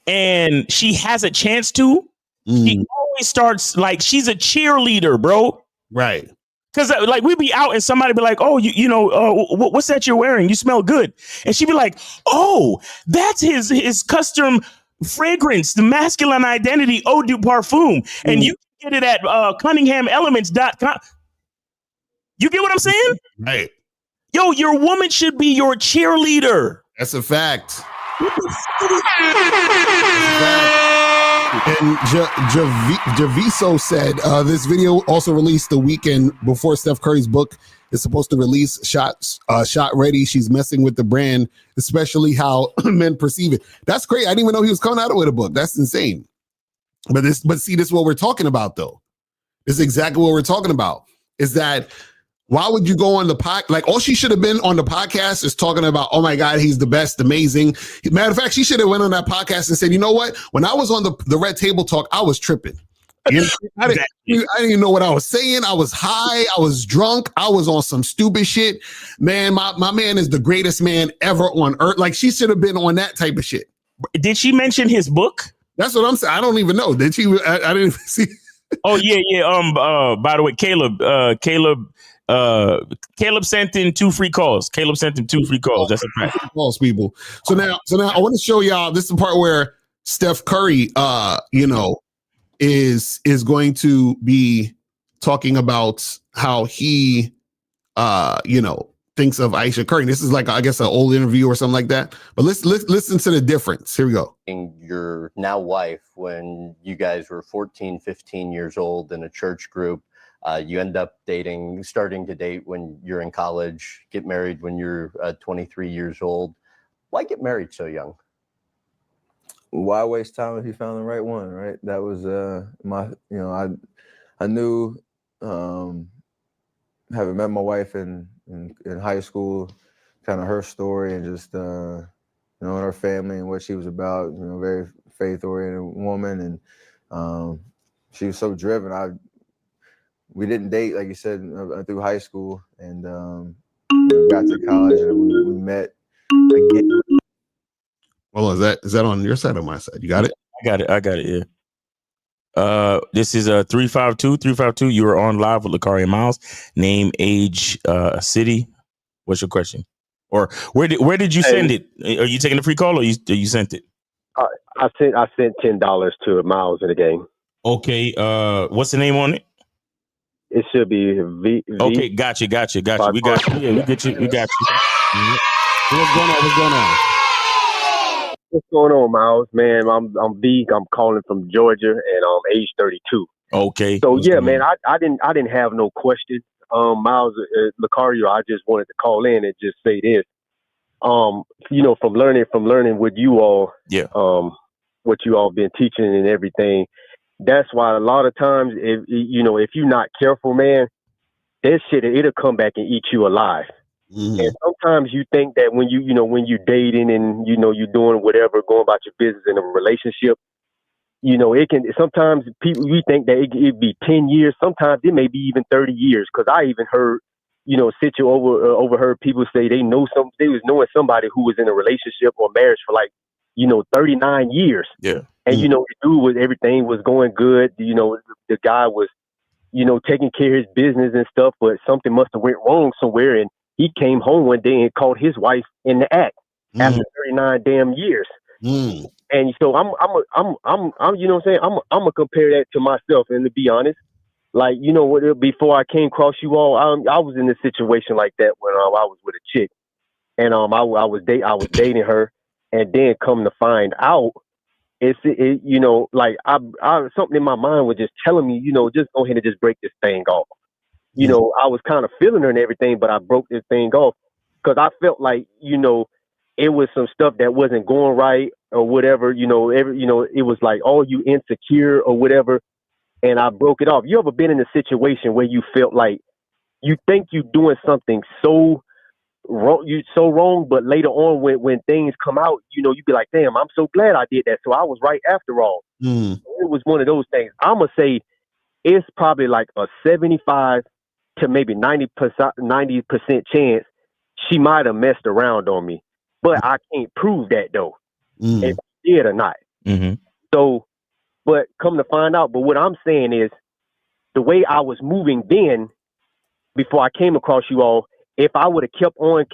and she has a chance to, she always starts like she's a cheerleader, bro. Right. Because like we be out and somebody be like, oh, you know, what's that you're wearing? You smell good. And she'd be like, oh, that's his custom fragrance, the masculine identity eau de parfum. And you can get it at CunninghamElements.com. You get what I'm saying? Right. Yo, your woman should be your cheerleader. That's a fact. And Javiso said this video also released the weekend before Steph Curry's book is supposed to release. Shot ready. She's messing with the brand, especially how men perceive it. That's crazy. I didn't even know he was coming out with a book. That's insane. But see, this is what we're talking about, though. This is exactly what we're talking about. Is that why would you go on the podcast? Like, all she should have been on the podcast is talking about, oh my God, he's the best, amazing. Matter of fact, she should have went on that podcast and said, you know what? When I was on the Red Table Talk, I was tripping. You know, I didn't even know what I was saying. I was high. I was drunk. I was on some stupid shit. Man, my man is the greatest man ever on earth. Like, she should have been on that type of shit. Did she mention his book? That's what I'm saying. I don't even know. Did she? I didn't even see. Oh, yeah. By the way, Caleb sent in 2 free calls. Caleb sent him 2 free calls. That's a fact. Calls, people. So now I want to show y'all. This is the part where Steph Curry, is going to be talking about how he, thinks of Ayesha Curry. This is like, I guess, an old interview or something like that. But let's listen to the difference. Here we go. Your now wife, when you guys were 14, 15 years old in a church group, you end up starting to date when you're in college, get married when you're 23 years old. Why get married so young? Why waste time if you found the right one, right? That was I knew, having met my wife in high school, kind of her story and just, her family and what she was about, very faith-oriented woman. And she was so driven. We didn't date, like you said, through high school, and we got to college and we met again. Hold on, is that on your side or my side? You got it? I got it. Yeah. This is 352. You are on live with Lakari and Miles. Name, age, city. What's your question? Or where did you send it? Are you taking a free call or you sent it? I sent $10 to Miles in the game. Okay. What's the name on it? It should be V. Okay, gotcha. We got you. Yeah, we got you. We got you. What's going on? What's going on, Miles? Man, I'm V. I'm calling from Georgia, and I'm age 32. Okay. So yeah, man, I didn't have no question. Miles, Lucario, I just wanted to call in and just say this. From learning with you all, what you all been teaching and everything. That's why a lot of times, if you're not careful, man, that shit, it'll come back and eat you alive. Mm-hmm. And sometimes you think that when you're dating and you're doing whatever, going about your business in a relationship, it can, sometimes we think that it'd be 10 years. Sometimes it may be even 30 years. Cause I even heard, overheard people say they was knowing somebody who was in a relationship or marriage for 39 years. Yeah. And, everything was going good. The guy was, taking care of his business and stuff, but something must have went wrong somewhere. And he came home one day and caught his wife in the act after 39 damn years. And so I'm I'm gonna compare that to myself. And to be honest, before I came across you all, I was in a situation like that when I was with a chick, and I was dating her, and then come to find out, something in my mind was just telling me, just go ahead and just break this thing off. I was kind of feeling her and everything, but I broke this thing off because I felt like, it was some stuff that wasn't going right or whatever, it was like, oh, you insecure or whatever. And I broke it off. You ever been in a situation where you felt like you think you're doing something so wrong, but later on when things come out, you be like, damn, I'm so glad I did that. So I was right after all. It was one of those things. I'm going to say it's probably like a 75 to maybe 90% chance she might have messed around on me. But I can't prove that though, if she did or not. Mm-hmm. So, but come to find out, but what I'm saying is the way I was moving then, before I came across you all, if I would have kept on,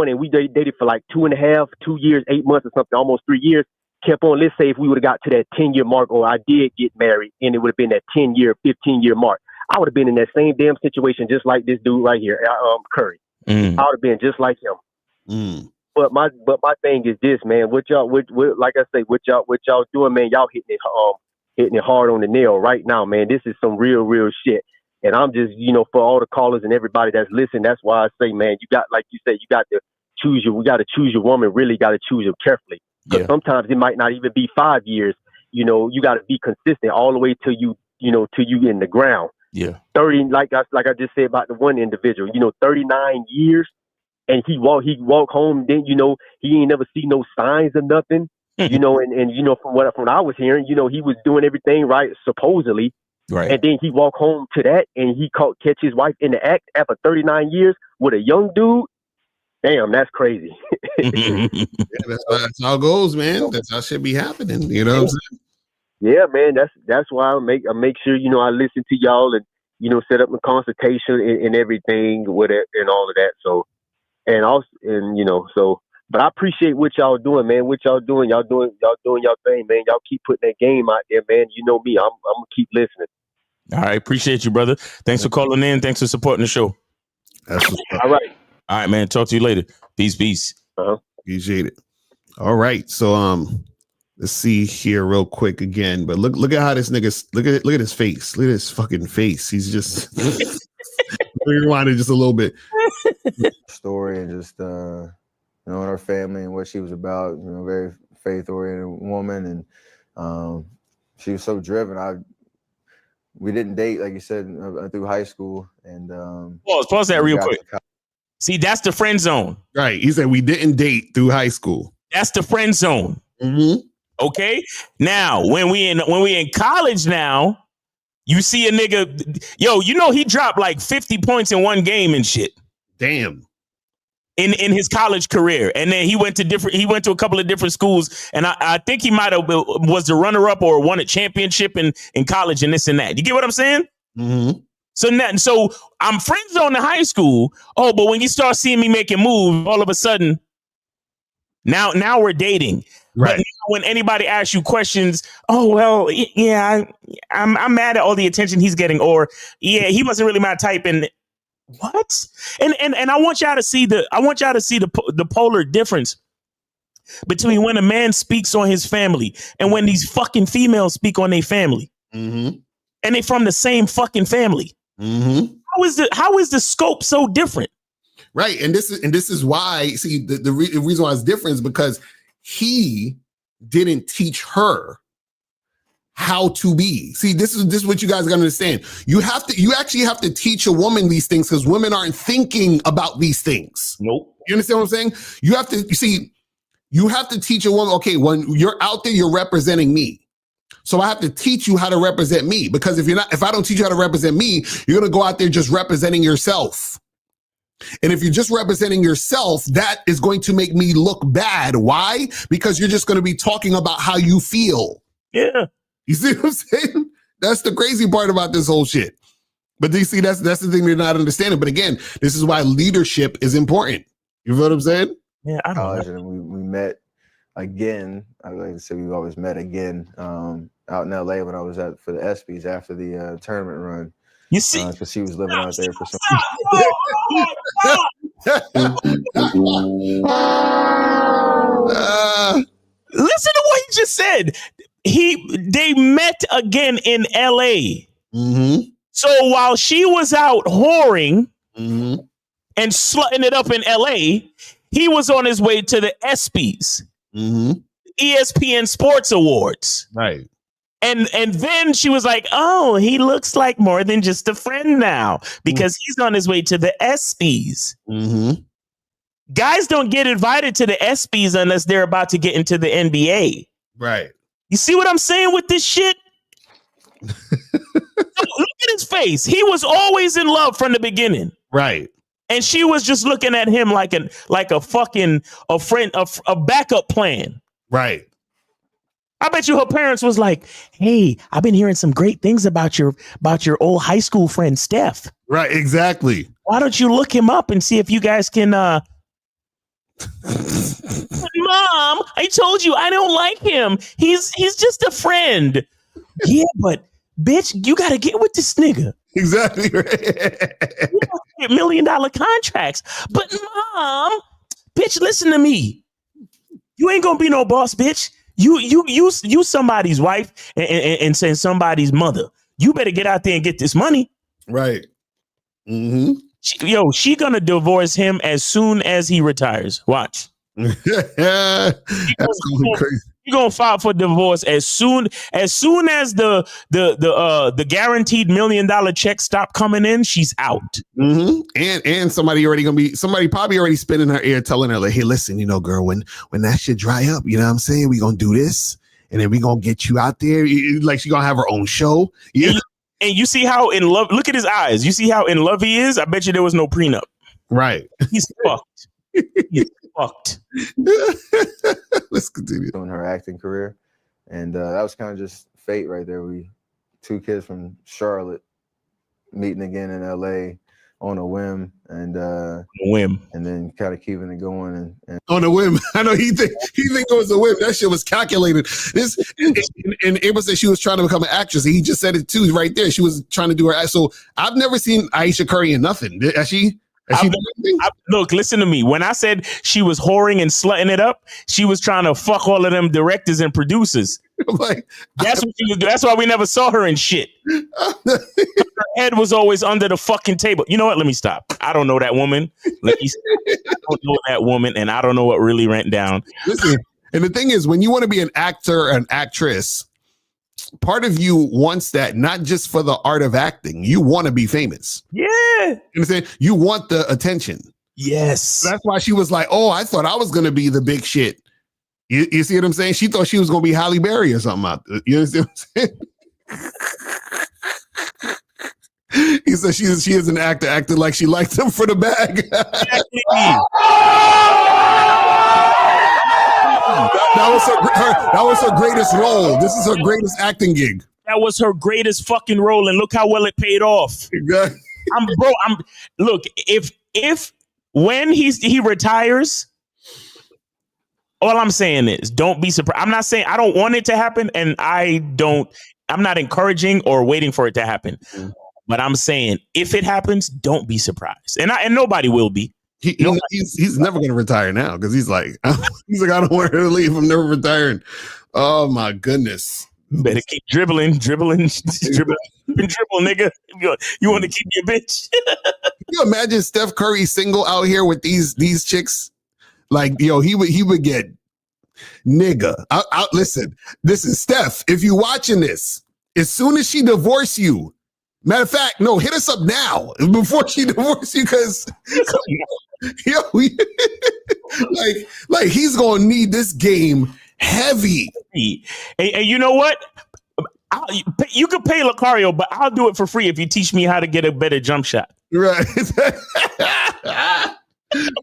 and we dated for like 2.5, 2 years, 8 months or something, almost 3 years, kept on, let's say if we would have got to that 10-year mark, or I did get married and it would have been that 10-year, 15-year mark, I would have been in that same damn situation just like this dude right here, Curry. I would have been just like him. But my thing is this, man. What y'all doing, man? Y'all hitting it hard on the nail right now, man. This is some real shit. And I'm just, for all the callers and everybody that's listening, that's why I say, man, you got, like you said, we got to choose your woman. Really got to choose her carefully, because sometimes it might not even be 5 years. You got to be consistent all the way till you in the ground. Yeah. 30, like I just said about the one individual, 39 years. And he walk home, then, he ain't never see no signs of nothing, and from what I was hearing, he was doing everything right, supposedly. Right. And then he walk home to that, and he catch his wife in the act after 39 years with a young dude. Damn, that's crazy. That's how it goes, man. That's how shit be happening. You know what I'm saying? Yeah, man. That's why I make sure, I listen to y'all and, set up a consultation and everything with it and all of that. So, and also, but I appreciate what y'all doing, man. What y'all doing y'all thing, man. Y'all keep putting that game out there, man. You know me, I'm gonna keep listening. All right, appreciate you, brother. Thanks for calling in. Thanks for supporting the show. All right, man. Talk to you later. Peace. Appreciate it. All right, so let's see here real quick again. But look at how this nigga look at his face. Look at his fucking face. He's just rewind it just a little bit. Story and just and our family and what she was about. Very faith-oriented woman, and she was so driven. We didn't date, like you said, through high school. And pause that real quick. See, that's the friend zone. Right. He said we didn't date through high school. That's the friend zone. Mm-hmm. Okay. Now, when we in college now, you see a nigga, he dropped like 50 points in one game and shit. Damn. in his college career, and then he went to a couple of different schools, and I think he might have was the runner up or won a championship in college and this and that. You get what I'm saying? Mm-hmm. So I'm friend zone in high school. Oh, but when you start seeing me making moves, all of a sudden, now we're dating. Right. But now when anybody asks you questions, oh well, yeah, I'm mad at all the attention he's getting, or yeah, he wasn't really my type, and what? And I want y'all to see the polar difference between when a man speaks on his family and when these fucking females speak on their family, and they from the same fucking family. Mm-hmm. How is the scope so different? Right, and this is why. See, the reason why it's different is because he didn't teach her how to be. See, this is what you guys got to understand. You actually have to teach a woman these things because women aren't thinking about these things. Nope. You understand what I'm saying? You have to teach a woman. Okay, when you're out there, you're representing me. So I have to teach you how to represent me, because if I don't teach you how to represent me, you're going to go out there just representing yourself. And if you're just representing yourself, that is going to make me look bad. Why? Because you're just going to be talking about how you feel. Yeah. You see what I'm saying? That's the crazy part about this whole shit. But you see, that's the thing they're not understanding. But again, this is why leadership is important. You know what I'm saying? Yeah, I college, and we met again. I like to say we've always met again out in LA when I was for the ESPYs after the tournament run. You see, because she was living out there for some. Listen to what he just said. They met again in LA. Mm-hmm. So while she was out whoring mm-hmm. and slutting it up in LA, he was on his way to the ESPYs, mm-hmm. ESPN Sports Awards. Right. And then she was like, oh, he looks like more than just a friend now because he's on his way to the ESPYs. Mm-hmm. Guys don't get invited to the ESPYs unless they're about to get into the NBA. Right. You see what I'm saying with this shit? Look at his face. He was always in love from the beginning. Right. And she was just looking at him like a friend, a backup plan. Right. I bet you her parents was like, hey, I've been hearing some great things about your old high school friend, Steph. Right, exactly. Why don't you look him up and see if you guys can Mom, I told you I don't like him. He's just a friend. Yeah, but bitch, you gotta get with this nigga. Exactly right. You get $1 million contracts. But Mom, bitch, listen to me. You ain't gonna be no boss, bitch. You somebody's wife and somebody's mother. You better get out there and get this money. Right. Mm-hmm. She gonna divorce him as soon as he retires. Watch. That's gonna be crazy. You're gonna file for divorce as soon as the guaranteed $1 million check stop coming in. She's out. Mm-hmm. And somebody probably already spinning her ear, telling her like, "Hey, listen, girl, when that shit dry up, you know what I'm saying? We gonna do this, and then we gonna get you out there. Like she gonna have her own show." Yeah. And you see how in love? Look at his eyes. You see how in love he is. I bet you there was no prenup. Right. He's fucked. He's fucked. Let's continue on her acting career, and that was kind of just fate right there. We two kids from Charlotte meeting again in LA on a whim, and then kind of keeping it going and on a whim. I know he think it was a whim. That shit was calculated. And April said she was trying to become an actress. And he just said it too right there. She was trying to do her. So I've never seen Ayesha Curry in nothing. Has she? Look, listen to me. When I said she was whoring and slutting it up, she was trying to fuck all of them directors and producers. That's why we never saw her in shit. Her head was always under the fucking table. You know what? Let me stop. I don't know that woman. I don't know that woman, and I don't know what really went down. Listen, and the thing is, when you want to be an actor or an actress, part of you wants that, not just for the art of acting. You want to be famous. Yeah. You understand? You want the attention. Yes. So that's why she was like, oh, I thought I was going to be the big shit. You see what I'm saying? She thought she was going to be Halle Berry or something out there. You understand what I'm saying? He said she is an actor, acting like she liked him for the bag. That was her greatest role. This is her greatest acting gig. That was her greatest fucking role, and look how well it paid off. Look, if when he retires, all I'm saying is don't be surprised. I'm not saying I don't want it to happen, and I'm not encouraging or waiting for it to happen. But I'm saying if it happens, don't be surprised. And nobody will be. He's never going to retire now because he's like, I don't want her to leave. I'm never retiring. Oh my goodness. Better keep dribbling, nigga. You want to keep your bitch. Can you imagine Steph Curry single out here with these chicks? Like, yo, he would get nigga. Listen, Steph, if you watching this, as soon as she divorce you, matter of fact, no, hit us up now before she divorces you, because yo, like he's gonna need this game heavy. And you know what? You could pay Lucario, but I'll do it for free if you teach me how to get a better jump shot. Right.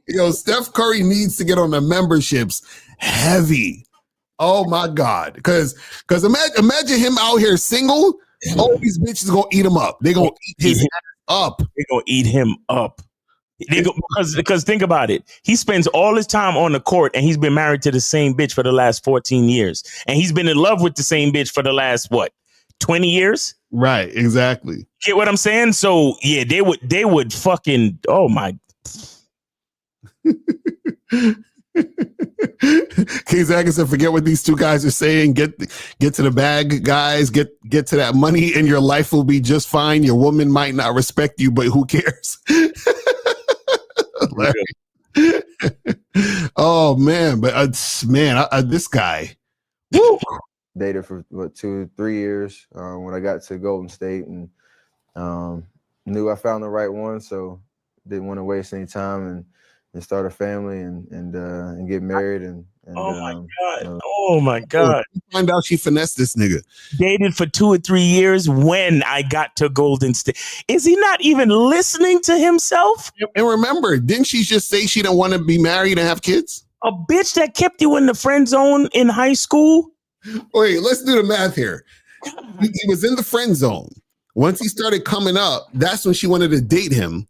Yo, Steph Curry needs to get on the memberships heavy. Oh my God. Because imagine him out here single. All these bitches gonna eat him up. They're gonna eat his ass up. They're gonna eat him up. Because think about it. He spends all his time on the court and he's been married to the same bitch for the last 14 years. And he's been in love with the same bitch for the last, 20 years? Right, exactly. Get what I'm saying? So yeah, they would fucking, oh my. Keith Atkinson, forget what these two guys are saying. Get to the bag, guys. Get to that money and your life will be just fine. Your woman might not respect you, but who cares? Oh man, but this guy dated for 2-3 years when I got to Golden State, and knew I found the right one, so didn't want to waste any time and start a family and get married and oh my god! Find out she finessed this nigga. Dated for 2 or 3 years when I got to Golden State. Is he not even listening to himself? And remember, didn't she just say she didn't want to be married and have kids? A bitch that kept you in the friend zone in high school? Wait, let's do the math here. He was in the friend zone. Once he started coming up, that's when she wanted to date him.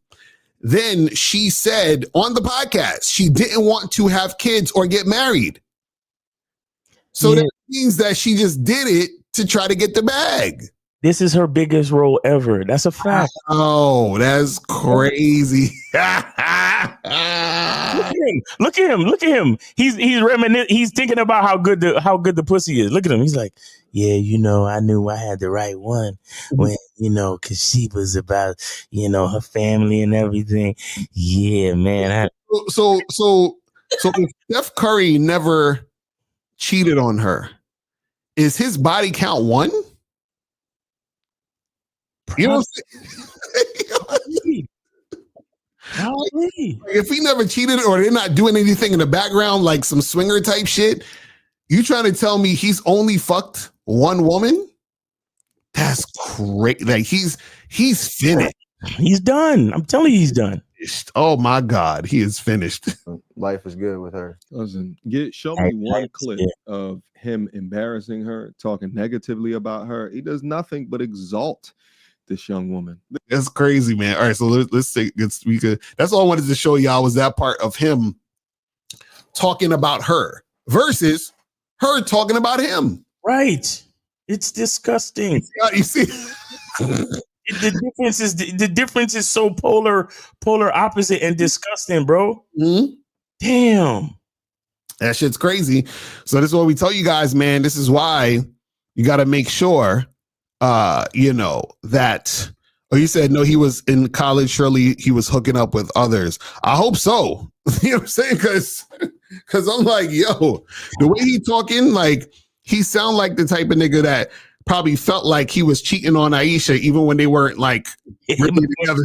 Then she said on the podcast she didn't want to have kids or get married. So that means that she just did it to try to get the bag. This is her biggest role ever. That's a fact. Oh, that's crazy. Look at him. He's reminiscing. He's thinking about how good the pussy is. Look at him. He's like, yeah, I knew I had the right one when, because she was about, her family and everything. Yeah, man. So if Steph Curry never cheated on her, is his body count 1? You know what I'm saying? If he never cheated or they're not doing anything in the background, like some swinger type shit, you trying to tell me he's only fucked one woman? That's great. Like he's finished. He's done. I'm telling you, he's done. Oh my God, he is finished. Life is good with her. Listen, show me one clip of him embarrassing her, talking negatively about her. He does nothing but exalt this young woman. That's crazy, man. All right, so let's say that's all I wanted to show y'all was that part of him talking about her versus her talking about him. Right. It's disgusting. You see, the difference is so polar opposite and disgusting, bro. Mm-hmm. Damn. That shit's crazy. So this is what we tell you guys, man. This is why you got to make sure that, you said, no, he was in college. Surely he was hooking up with others. I hope so. You know what I'm saying? Because I'm like, yo, the way he talking, like, he sound like the type of nigga that probably felt like he was cheating on Ayesha even when they weren't, like, really together.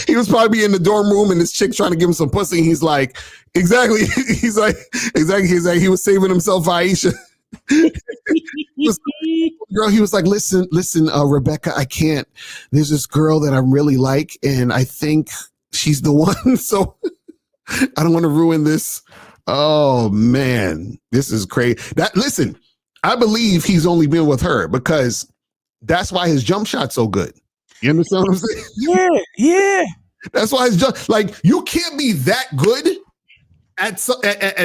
He was probably in the dorm room and this chick trying to give him some pussy. And he's like, exactly. He was saving himself for Ayesha. Girl, he was like, listen, Rebecca, I can't. There's this girl that I really like, and I think she's the one. So I don't want to ruin this. Oh man, this is crazy. Listen, I believe he's only been with her because that's why his jump shot's so good. You understand what I'm saying? Yeah. That's why his jump, like, you can't be that good at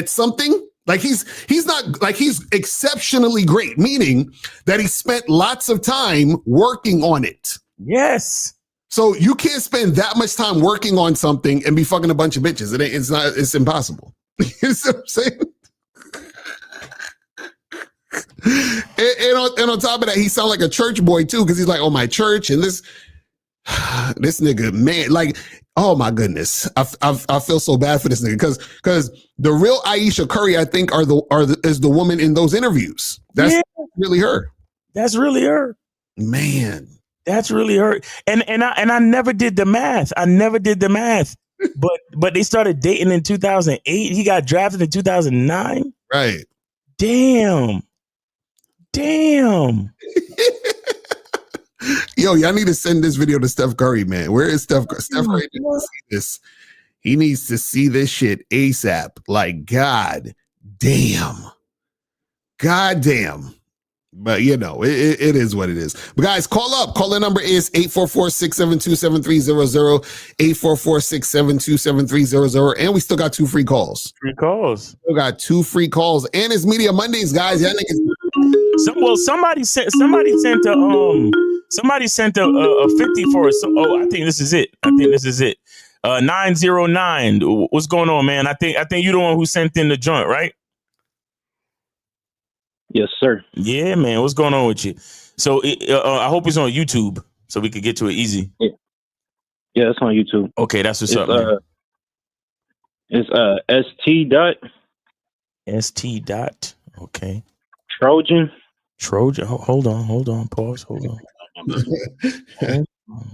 something. Like he's not, like, he's exceptionally great, meaning that he spent lots of time working on it. Yes. So you can't spend that much time working on something and be fucking a bunch of bitches. It's impossible. You know what I'm saying? And on top of that, he sounds like a church boy too, because he's like, oh, my church and this nigga, man, like, oh my goodness, I feel so bad for this nigga because the real Ayesha Curry, I think, is the woman in those interviews. That's really her. That's really her, man. That's really her. And I never did the math. But they started dating in 2008. He got drafted in 2009. Right. Damn. Yo, y'all need to send this video to Steph Curry, man. Where is Steph Curry? Steph Curry needs to see this. He needs to see this shit ASAP. Like, God damn. But, you know, it is what it is. But, guys, call up. Call the number is 844-672-7300, 844-672-7300. And we still got 2 free calls. Still got 2 free calls. And it's Media Mondays, guys. Y'all niggas. Somebody sent a 50 for us. Oh, I think this is it. 909. What's going on, man? I think you're the one who sent in the joint, right? Yes, sir. Yeah, man. What's going on with you? So I hope it's on YouTube so we could get to it easy. Yeah, it's on YouTube. Okay, that's what's up, man. It's ST dot. Okay. Trojan. Hold on. Pause. Hold on.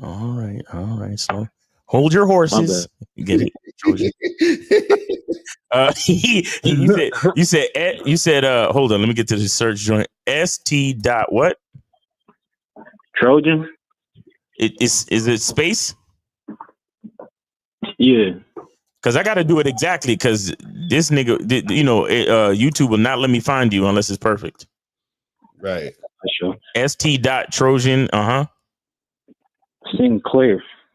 All right. So hold your horses. You get it, Trojan. You said hold on, let me get to the search joint. ST dot what? Trojan. Is it space? Yeah. Because I got to do it exactly because this nigga, YouTube will not let me find you unless it's perfect. Right. Sure. ST dot Trojan.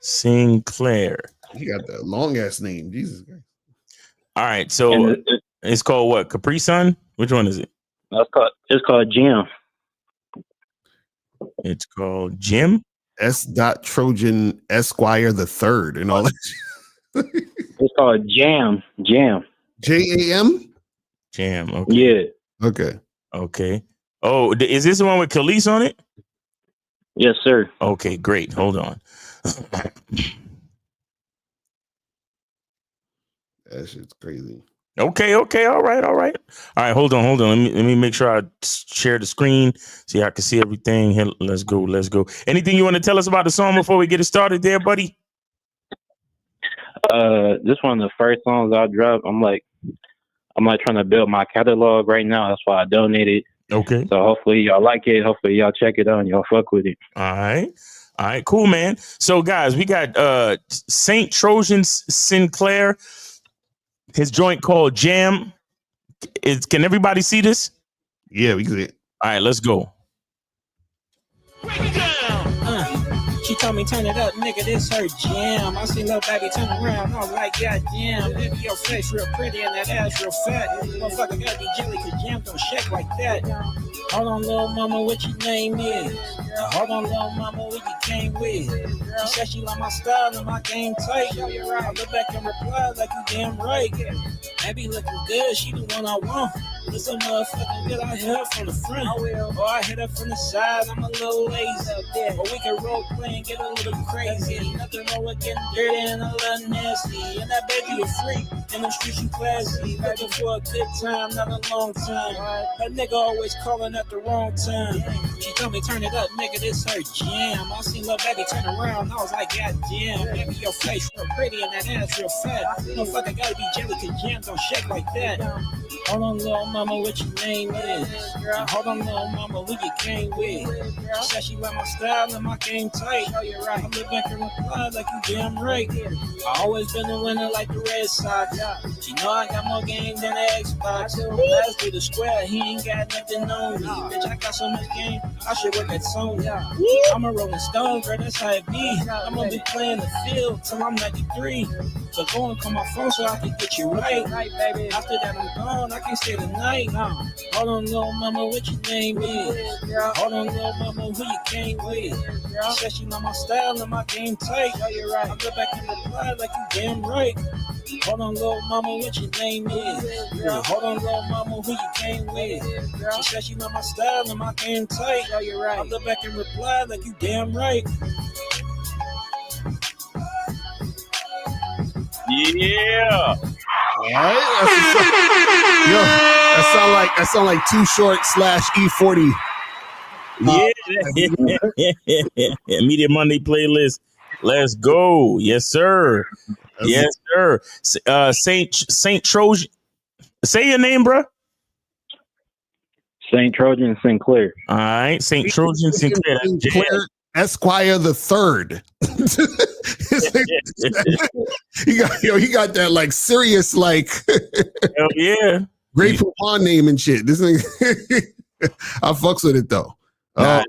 Sinclair. He got that long ass name. Jesus Christ. All right. So it's called what? Capri Sun? Which one is it? It's called Jim. It's called Jim. S. Trojan Esquire the Third and all that. It's called Jam. JAM? Jam. Okay. Yeah. Okay. Oh, is this the one with Khalees on it? Yes, sir. Okay, great. Hold on. That shit's crazy. Okay. All right. Hold on. Let me make sure I share the screen so I can see everything. Here, let's go. Anything you want to tell us about the song before we get it started there, buddy? This one of the first songs I dropped. I'm trying to build my catalog right now. That's why I donated. Okay. So hopefully y'all like it. Hopefully y'all check it out and y'all fuck with it. All right, cool, man. So guys, we got Saint Trojan Sinclair. His joint called Jam. Can everybody see this? Yeah, we can see it. All right, let's go. She told me turn it up, nigga, this her jam. I see little baby turn around, I was like, goddamn. Baby, your face real pretty and that ass real fat. Motherfucker gotta be jelly, cause jam don't shake like that. Hold on, little mama, what your name is? Hold on, little mama, what you came with? She said she like my style and my game tight. I look back and reply like you damn right. Baby looking good, she the one I want. This a motherfucking good, I hit her from the front. Or I hit her from the side, I'm a little lazy. Or we can role play and get a little crazy. Nothing wrong with getting dirty and a little nasty. And that baby a freak, and them streets you classy. Looking for a good time, not a long time. That nigga always calling at the wrong time. She told me turn it up, nigga. nigga, this her jam. I seen little baby turn around, I was like, God damn, baby, your face real pretty and that ass real fat. Motherfucker gotta be jelly, cause jam don't shake like that. Hold on, little mama, what your name is? Hold on, little mama, who you came with? She said she like my style and my game tight. I look back and reply like you damn right. I always been a winner like the Red Sox. She know I got more game than the Xbox. Last be the square, he ain't got nothing on me. Bitch, I got so much game, I should work at Sony. I'm a Rolling Stone, girl, that's how it be. I'm gonna be playing the field till I'm 93. So go and call my phone so I can get you right. After that, I'm gone, I can't stay the night. Hold on, little mama, what your name is? Hold on, little mama, who you came with? She said she know my style and my game tight. I go back and reply like you damn right. Hold on, little mama, what your name is? Hold on, little mama, who you came with? She said she know my style and my game tight. I go back and reply like you damn right. Yeah. All right. Yo, that sound like Too Short / E40. Yeah. Media Monday playlist. Let's go. Yes, sir. Yes, sir. Saint Trojan. Say your name, bro. Saint Trojan Sinclair. All right, Saint Trojan Sinclair. Sinclair Esquire the Third. He got that like serious like. Hell yeah. Great Poupon name and shit. This thing. I fucks with it though. I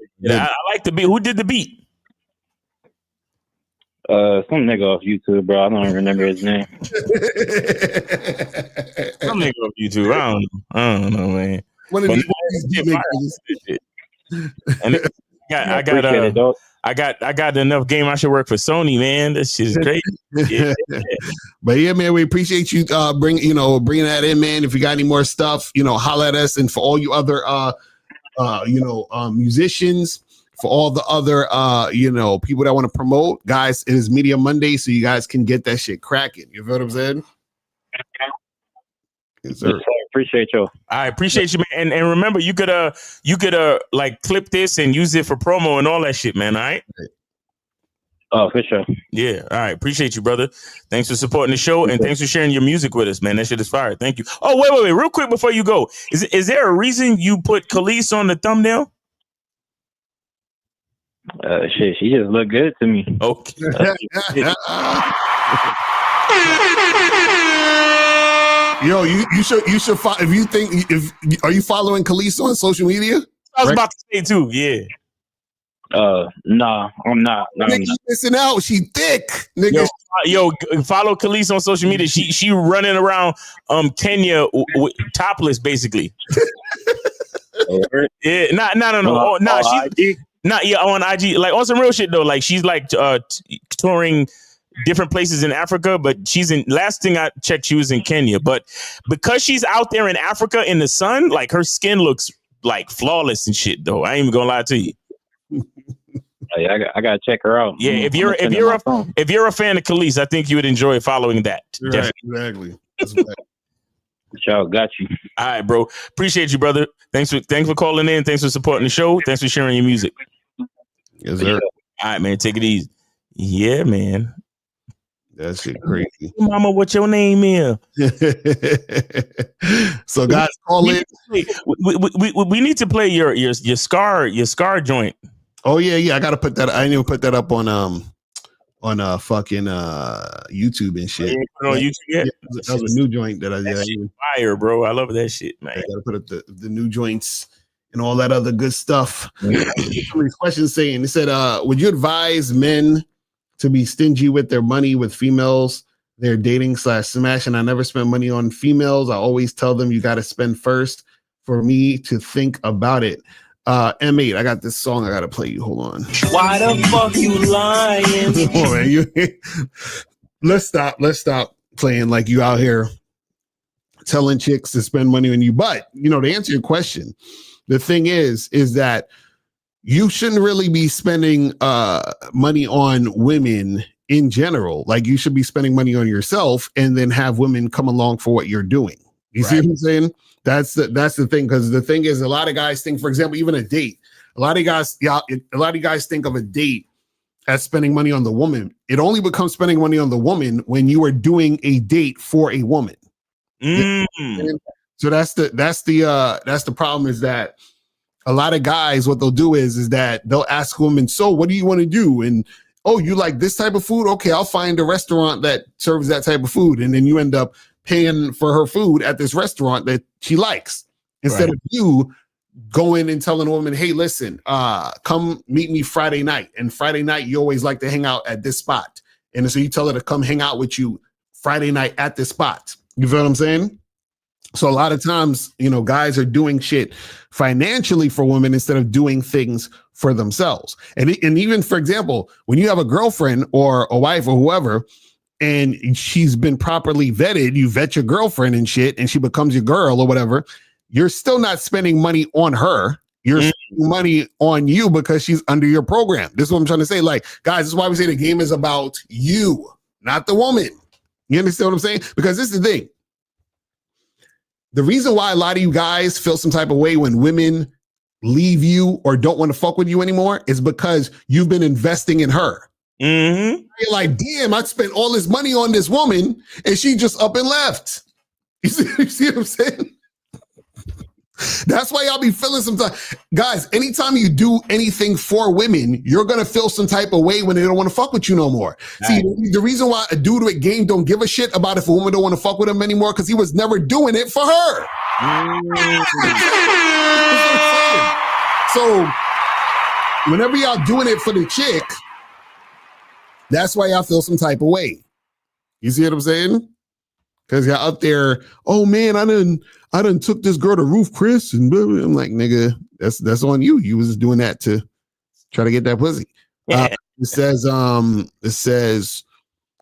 like the beat. Who did the beat? Some nigga off YouTube, bro. I don't even remember his name. Some nigga off YouTube. I don't know, man. One of I got enough game. I should work for Sony, man. This shit is great. Yeah. But yeah, man, we appreciate you bringing that in, man. If you got any more stuff, holla at us. And for all you other musicians, for all the other people that want to promote, guys, it is Media Monday, so you guys can get that shit cracking. You feel what I'm saying? Yes, sir. Appreciate you. I appreciate you, man. And remember, you could like clip this and use it for promo and all that shit, man. All right. Oh, for sure. Yeah. All right. Appreciate you, brother. Thanks for supporting the show and thanks for sharing your music with us, man. That shit is fire. Thank you. Oh, wait. Real quick before you go, is there a reason you put Khalees on the thumbnail? Shit, she just looked good to me. Okay. Yo, you should if you think are you following Khalees on social media? I was about to say too, yeah. Nah, I'm not. No, nigga, you missing out. She thick, nigga. Yo, follow Khalees on social media. She running around Kenya topless, basically. Yeah, no. She's not on IG. Like on some real shit though. Like she's like touring different places in Africa, but last thing I checked, she was in Kenya. But because she's out there in Africa in the sun, like her skin looks like flawless and shit though. I ain't even gonna lie to you. Yeah, I gotta check her out. Yeah, if you're a fan of Khalees, I think you would enjoy following that. Right, exactly. Y'all got you. All right, bro. Appreciate you, brother. Thanks for calling in. Thanks for supporting the show. Thanks for sharing your music. Yes, sir. All right, man. Take it easy. Yeah, man. That shit crazy. Mama, what your name is? So guys, call in. We need to play your scar joint. Oh yeah. I gotta put that. I didn't even put that up on fucking YouTube and shit. Put it on YouTube yet? That was a new joint that I did. Fire, bro. I love that shit, man. I gotta put up the new joints and all that other good stuff. Somebody's question saying, they said, would you advise men to be stingy with their money with females they're dating / smashing? I never spend money on females. I always tell them you got to spend first for me to think about it. M8, I got this song I got to play you. Hold on. Why the fuck you lying? Oh, man, let's stop playing like you out here telling chicks to spend money on you. But, to answer your question, the thing is that you shouldn't really be spending money on women in general. Like you should be spending money on yourself and then have women come along for what you're doing. You see what I'm saying? That's the thing. Because the thing is, a lot of guys think, for example, even a date, a lot of you guys think of a date as spending money on the woman. It only becomes spending money on the woman when you are doing a date for a woman. So that's the problem, is that a lot of guys, what they'll do is that they'll ask women, so what do you want to do? And, oh, you like this type of food? Okay, I'll find a restaurant that serves that type of food. And then you end up paying for her food at this restaurant that she likes. Instead of you going and telling a woman, hey, listen, come meet me Friday night. And Friday night, you always like to hang out at this spot. And so you tell her to come hang out with you Friday night at this spot. You feel what I'm saying? So a lot of times, guys are doing shit financially for women instead of doing things for themselves. And even, for example, when you have a girlfriend or a wife or whoever, and she's been properly vetted, you vet your girlfriend and shit, and she becomes your girl or whatever, you're still not spending money on her. You're spending money on you because she's under your program. This is what I'm trying to say. Like, guys, this is why we say the game is about you, not the woman. You understand what I'm saying? Because this is the thing. The reason why a lot of you guys feel some type of way when women leave you or don't want to fuck with you anymore is because you've been investing in her. You're like, damn, I spent all this money on this woman and she just up and left. You see what I'm saying? That's why y'all be feeling sometimes. Guys, anytime you do anything for women, you're going to feel some type of way when they don't want to fuck with you no more. See, the reason why a dude with game don't give a shit about if a woman don't want to fuck with him anymore, because he was never doing it for her. So whenever y'all doing it for the chick, that's why y'all feel some type of way. You see what I'm saying? Because y'all up there, oh man, I done took this girl to Roof Chris, and blah, blah. I'm like, nigga, that's on you. You was just doing that to try to get that pussy. It says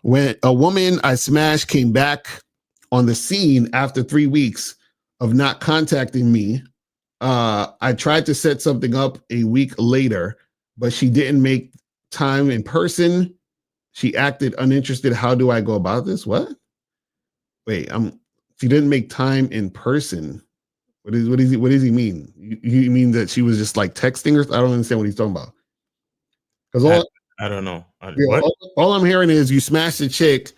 when a woman I smashed came back on the scene after 3 weeks of not contacting me. I tried to set something up a week later, but she didn't make time in person. She acted uninterested. How do I go about this? What? Wait, she didn't make time in person. What does he mean? You mean that she was just like texting, or I don't understand what he's talking about. Because I don't know. All I'm hearing is you smashed a chick.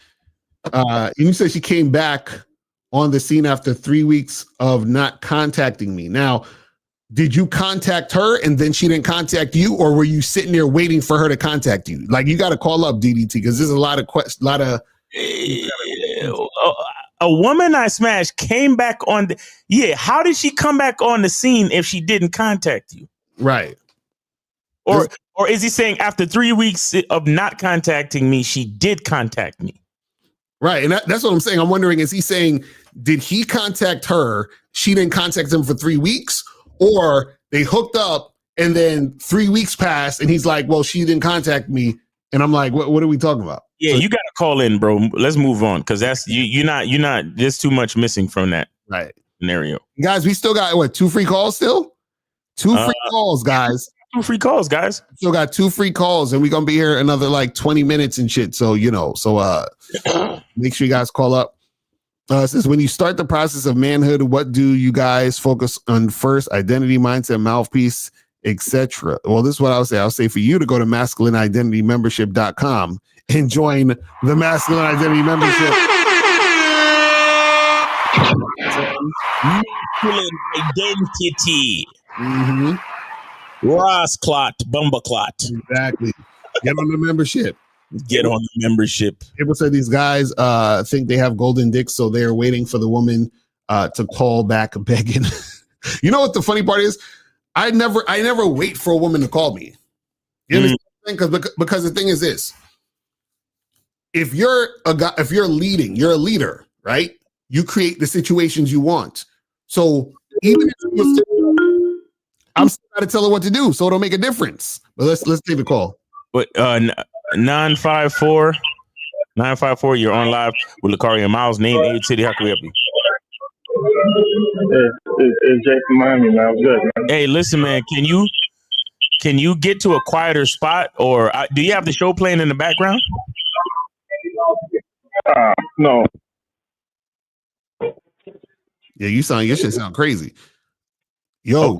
You said she came back on the scene after 3 weeks of not contacting me. Now, did you contact her and then she didn't contact you, or were you sitting there waiting for her to contact you? Like, you got to call up DDT because there's a lot of a woman I smashed came back on how did she come back on the scene if she didn't contact you? Right. Or is he saying after 3 weeks of not contacting me, she did contact me? Right. And that's what I'm saying. I'm wondering, is he saying, did he contact her? She didn't contact him for 3 weeks, or they hooked up and then 3 weeks passed and he's like, well, she didn't contact me. And I'm like, what are we talking about? Yeah, you got to call in, bro. Let's move on, because that's you're not. There's too much missing from that scenario. Guys, we still got 2 free calls still? 2 free calls, guys. 2 free calls, guys. Still got 2 free calls, and we're gonna be here another like 20 minutes and shit. So make sure you guys call up. It says, when you start the process of manhood, what do you guys focus on first? Identity, mindset, mouthpiece, etc. Well, this is what I'll say. I'll say for you to go to masculineidentitymembership.com and join the Masculine Identity Membership. Masculine identity. Ross clot, bumba clot. Exactly. Get on the membership. Get on the membership. People say these guys think they have golden dicks, so they're waiting for the woman to call back begging. You know what the funny part is? I never wait for a woman to call me. You understand? Because the thing is this. If you're a guy, if you're leading, you're a leader, right? You create the situations you want. So even if I'm still got to tell her what to do, so it'll make a difference. But let's take the call. But 954, you're on live with Lakari and Miles. Name, age, city. How can we help you? It's Jay from Miami, man. I'm good, man. Hey, listen, man. Can you get to a quieter spot, or do you have the show playing in the background? No. Yeah, your shit sound crazy. Yo,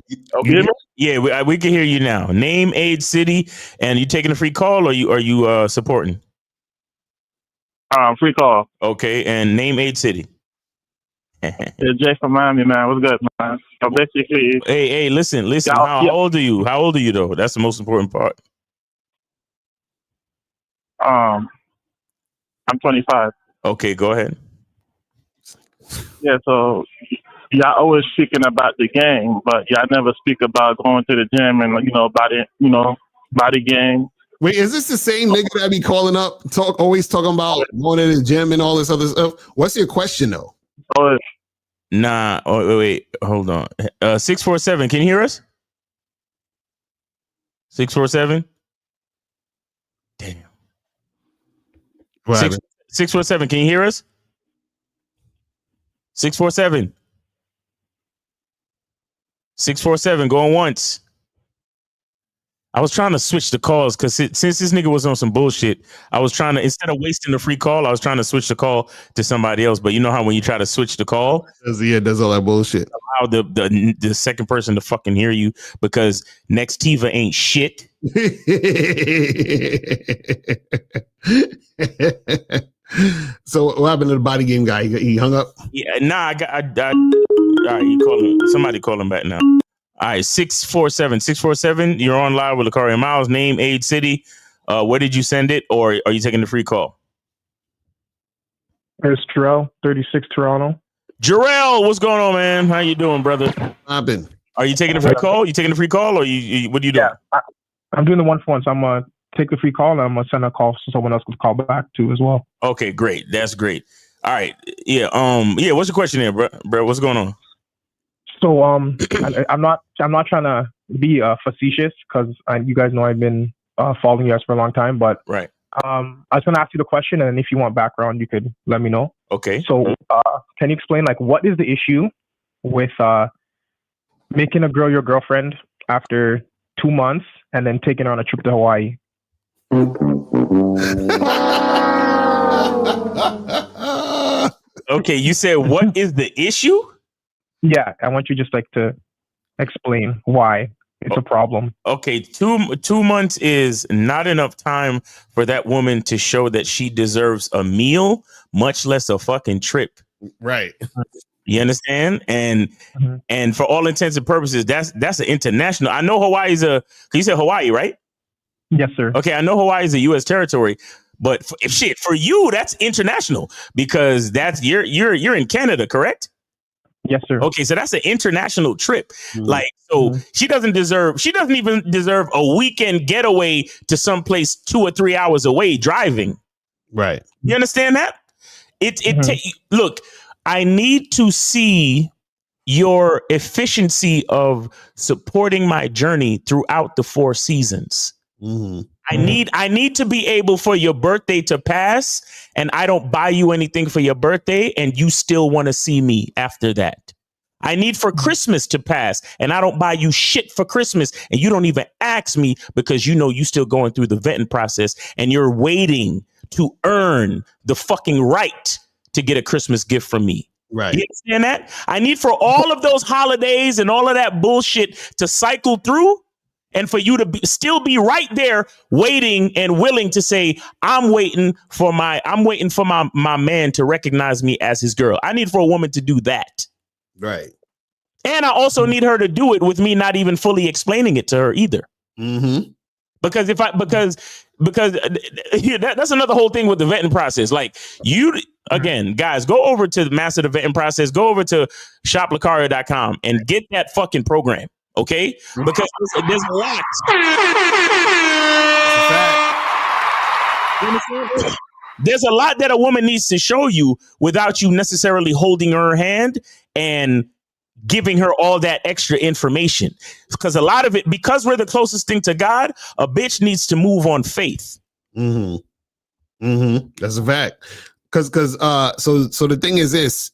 Yeah, we can hear you now. Name, age, city, and you taking a free call or are you supporting? Free call. Okay, and name, age, city. It's Jay from Miami, man. What's good, man? So basically, hey, listen. How old are you? How old are you though? That's the most important part. I'm 25. Okay, go ahead. Yeah, so y'all always speaking about the game, but y'all never speak about going to the gym and body game. Wait, is this the same nigga that be calling up, always talking about going to the gym and all this other stuff? What's your question though? Nah. Oh, wait. Hold on. 647. Can you hear us? 647. Damn. 647. Can you hear us? 647. 647. Going once. I was trying to switch the calls because since this nigga was on some bullshit, I was trying to, instead of wasting the free call, I was trying to switch the call to somebody else. But you know how when you try to switch the call, does all that bullshit. Allow the second person to fucking hear you because Nextiva ain't shit. So what happened to the body game guy? He hung up? Yeah, nah. All right, you call him. Somebody call him back now. All right, 647. You're on live with Lakari and Miles. Name, age, city. Where did you send it, or are you taking the free call? It's Jarrell, 36 Toronto. Jarrell, what's going on, man? How you doing, brother? Are you taking the free call? You taking the free call, or you what are you doing? Yeah, I'm doing the 1-for-1, so I'm gonna take the free call and I'm gonna send a call so someone else can call back too as well. Okay, great. That's great. All right. Yeah. What's your question there, bro? What's going on? So I'm not trying to be facetious because you guys know I've been following you guys for a long time, but right. I was gonna ask you the question, and if you want background, you could let me know. Okay. So can you explain what is the issue with making a girl your girlfriend after 2 months and then taking her on a trip to Hawaii? Okay, you said what is the issue? Yeah, I want you just to explain why it's a problem. Okay, 2 months is not enough time for that woman to show that she deserves a meal, much less a fucking trip. Right. You understand? And for all intents and purposes, that's an international. I know Hawaii's you said Hawaii, right? Yes, sir. Okay, I know Hawaii is a U.S. territory, but for you, that's international because you're in Canada, correct? Yes, sir. Okay, so that's an international trip. She doesn't even deserve a weekend getaway to someplace 2 or 3 hours away driving. Right. You understand that? Look, I need to see your efficiency of supporting my journey throughout the 4 seasons. I need to be able for your birthday to pass and I don't buy you anything for your birthday and you still want to see me after that. I need for Christmas to pass and I don't buy you shit for Christmas and you don't even ask me because you know you still going through the vetting process and you're waiting to earn the fucking right to get a Christmas gift from me. Right. You understand that? I need for all of those holidays and all of that bullshit to cycle through and for you to still be right there waiting and willing to say, I'm waiting for my man to recognize me as his girl. I need for a woman to do that. Right. And I also need her to do it with me not even fully explaining it to her either. Because that's another whole thing with the vetting process. Again, guys, go over to master the vetting process. Go over to shoplacario.com and get that fucking program. Okay, because there's a lot. There's a lot that a woman needs to show you without you necessarily holding her hand and giving her all that extra information. Because a lot of it, because we're the closest thing to God, a bitch needs to move on faith. That's a fact. So the thing is this.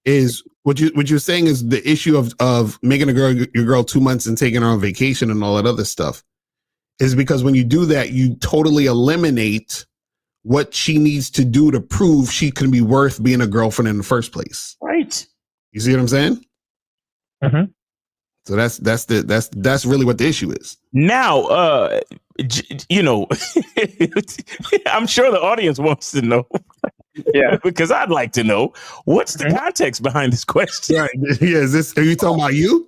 Is what you're saying is the issue of making your girl 2 months and taking her on vacation and all that other stuff is because when you do that, you totally eliminate what she needs to do to prove she can be worth being a girlfriend in the first place. Right. You see what I'm saying? So that's really what the issue is. Now, you know, I'm sure the audience wants to know. Yeah, because I'd like to know what's the context behind this question. Right? Yeah, are you talking about you?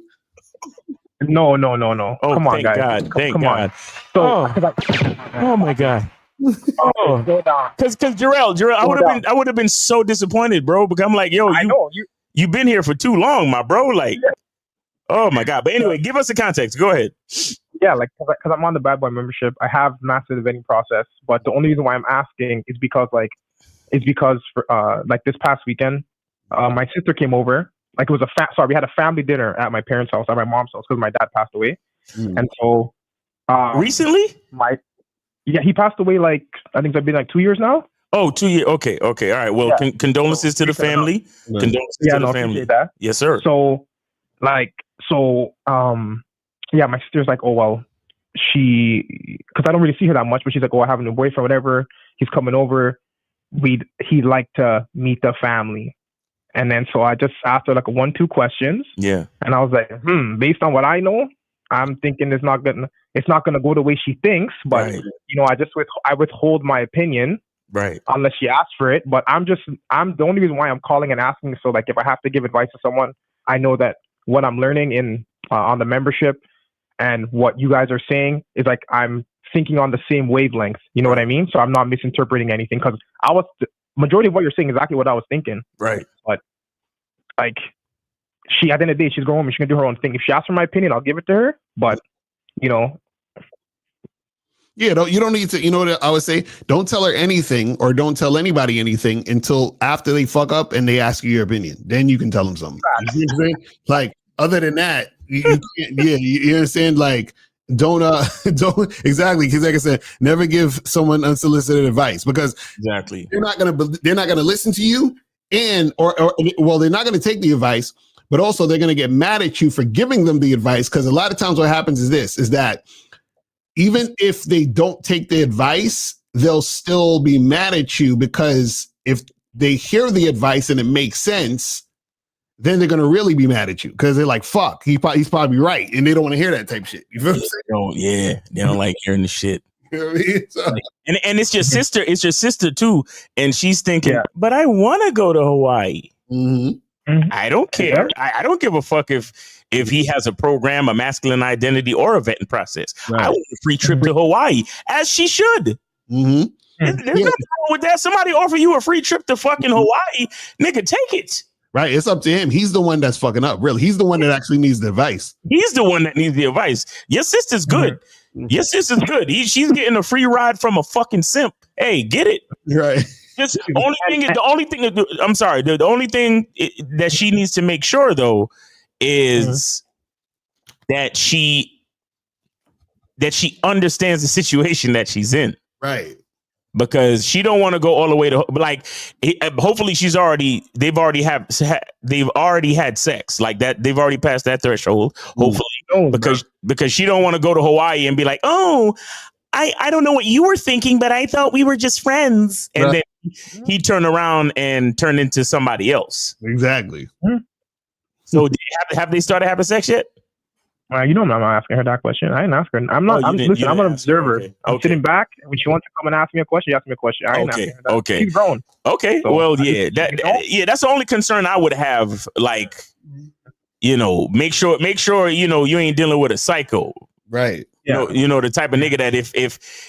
No. Oh, Come on, thank guys. God! Thank God! On. So, Oh my God! Oh, go down. Because Jarrell, I would have been so disappointed, bro. Because I'm like, yo, you've been here for too long, my bro. Like, oh my God! But anyway, give us the context. Go ahead. Yeah, like because I'm on the Bad Boy membership, I have mastered the vetting process. But the only reason why I'm asking is because this past weekend, my sister came over. Like it was we had a family dinner at my parents' house, at my mom's house, because my dad passed away. And so recently, he passed away. Like I think it's been like 2 years now. Oh, 2 years. Okay. All right. Well, condolences to the family. Condolences to the family. That. Yes, sir. So, my sister's like, oh well, because I don't really see her that much, but she's like, oh, I have a new boyfriend, whatever. He's coming over. He'd like to meet the family. And then so I just asked her like 1-2 questions. Yeah. And I was like, based on what I know, I'm thinking it's not gonna go the way she thinks. But I withhold my opinion. Right. Unless she asks for it. But I'm the only reason why I'm calling and asking. So like if I have to give advice to someone, I know that what I'm learning on the membership and what you guys are saying is like I'm thinking on the same wavelength. You know what I mean? So I'm not misinterpreting anything, because majority of what you're saying is exactly what I was thinking. Right. But like at the end of the day, she's grown and she's gonna do her own thing. If she asks for my opinion, I'll give it to her. But yeah, you don't need to. You know what I would say? Don't tell her anything, or don't tell anybody anything until after they fuck up and they ask you your opinion. Then you can tell them something. You see what I'm saying? Like other than that, you can't. Yeah, you understand? Like don't exactly, because like I said, never give someone unsolicited advice, because exactly they're not gonna listen to you, and or they're not gonna take the advice, but also they're gonna get mad at you for giving them the advice. Because a lot of times what happens is that even if they don't take the advice, they'll still be mad at you, because if they hear the advice and it makes sense, then they're going to really be mad at you, because they're like, fuck, he's probably right. And they don't want to hear that type of shit. You feel what I'm saying? They don't like hearing the shit. You know what I mean? So, and it's your sister too. And she's thinking, but I want to go to Hawaii. Mm-hmm. I don't care. I don't give a fuck if he has a program, a masculine identity, or a vetting process. Right. I want a free trip to Hawaii, as she should. Mm-hmm. There's nothing wrong with that. Somebody offer you a free trip to fucking Hawaii, nigga, take it. Right, it's up to him. He's the one that's fucking up. Really, he's the one that actually needs the advice. He's the one that needs the advice. Your sister's good. Your sister's good. She's getting a free ride from a fucking simp. Hey, get it. Right. The only thing that she needs to make sure though is that she understands the situation that she's in. Right. Because she don't want to go all the way to, like, hopefully they've already had sex like that. They've already passed that threshold. Hopefully, because she don't want to go to Hawaii and be like, oh, I don't know what you were thinking, but I thought we were just friends. And then he turned around and turned into somebody else. Exactly. So have they started having sex yet? I'm not asking her that question. I didn't ask her. I'm not. I'm an observer. I'm sitting back. When she wants to come and ask me a question, she asks me a question. I ain't asking her that. Okay. She's grown. Okay. So, well, that's the only concern I would have. Like, make sure you ain't dealing with a psycho. Right. The type of nigga that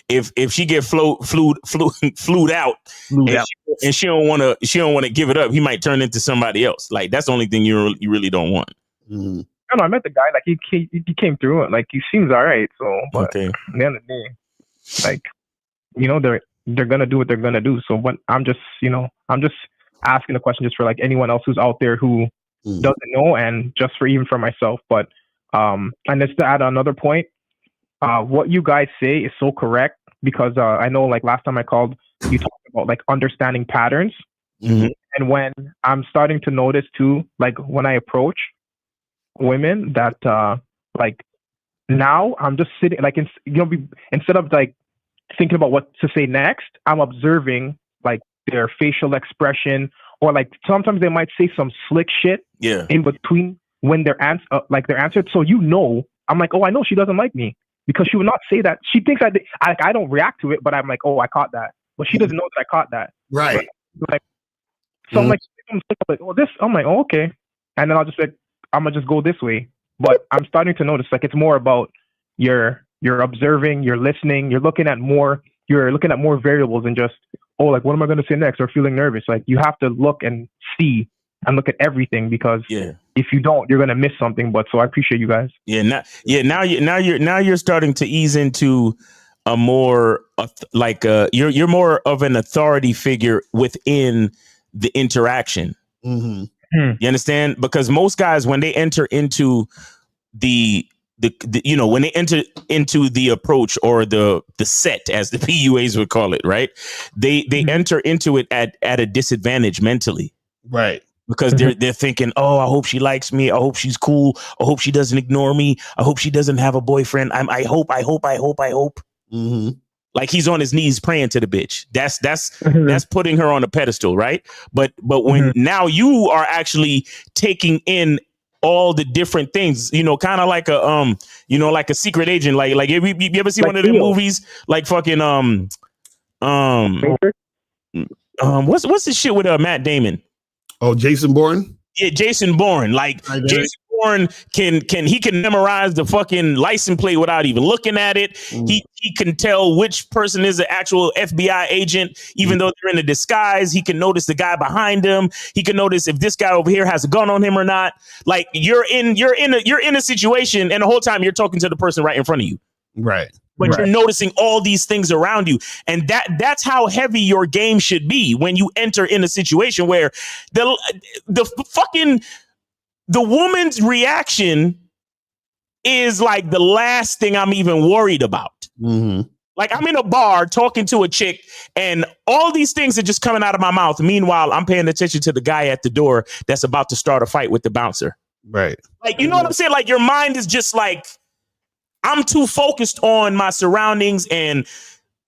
if she get flued out and she don't want to give it up, he might turn into somebody else. Like, that's the only thing you really don't want. Mm-hmm. I met the guy. Like he came through it. Like he seems all right. So, but at the end of the day, like they're gonna do what they're gonna do. So, but I'm just asking the question just for like anyone else who's out there who doesn't know, and just for myself. But and just to add another point, what you guys say is so correct, because I know like last time I called, you talked about like understanding patterns, and when I'm starting to notice too, like when I approach women that like now I'm just sitting like instead of like thinking about what to say next, I'm observing like their facial expression, or like sometimes they might say some slick shit in between when their answer. So I'm like, oh, I know she doesn't like me because she would not say that. She thinks I don't react to it, but I'm like, oh, I caught that. But she doesn't know that I caught that. Right. Like, so I'm like, oh, this. I'm like, oh, okay. And then I'll just like, I'm gonna just go this way. But I'm starting to notice like it's more about you're observing, you're listening, you're looking at more variables than just, oh, like what am I gonna say next, or feeling nervous. Like you have to look and see and look at everything, because if you don't, you're gonna miss something. But so I appreciate you guys. Now you're starting to ease into a more you're more of an authority figure within the interaction. Mm-hmm. You understand? Because most guys, when they enter into the when they enter into the approach or the set, as the PUAs would call it, right? They enter into it at a disadvantage mentally. Right. Because they're thinking, oh, I hope she likes me. I hope she's cool. I hope she doesn't ignore me. I hope she doesn't have a boyfriend. I hope. Mm-hmm. Like he's on his knees praying to the bitch. That's putting her on a pedestal, right? But when now you are actually taking in all the different things, kind of like like a secret agent. Like you ever see one of the movies like fucking what's the shit with Matt Damon? Oh, Jason Bourne? Yeah, Jason Bourne. Like Jason Bourne can memorize the fucking license plate without even looking at it. He can tell which person is the actual FBI agent, even though they're in a disguise. He can notice the guy behind him. He can notice if this guy over here has a gun on him or not. Like you're in a situation, and the whole time you're talking to the person right in front of you. Right. But you're noticing all these things around you. And that's how heavy your game should be when you enter in a situation where the woman's reaction is like the last thing I'm even worried about. Mm-hmm. Like I'm in a bar talking to a chick and all these things are just coming out of my mouth. Meanwhile, I'm paying attention to the guy at the door that's about to start a fight with the bouncer. Right. Like, you know what I'm saying? Like your mind is just like, I'm too focused on my surroundings and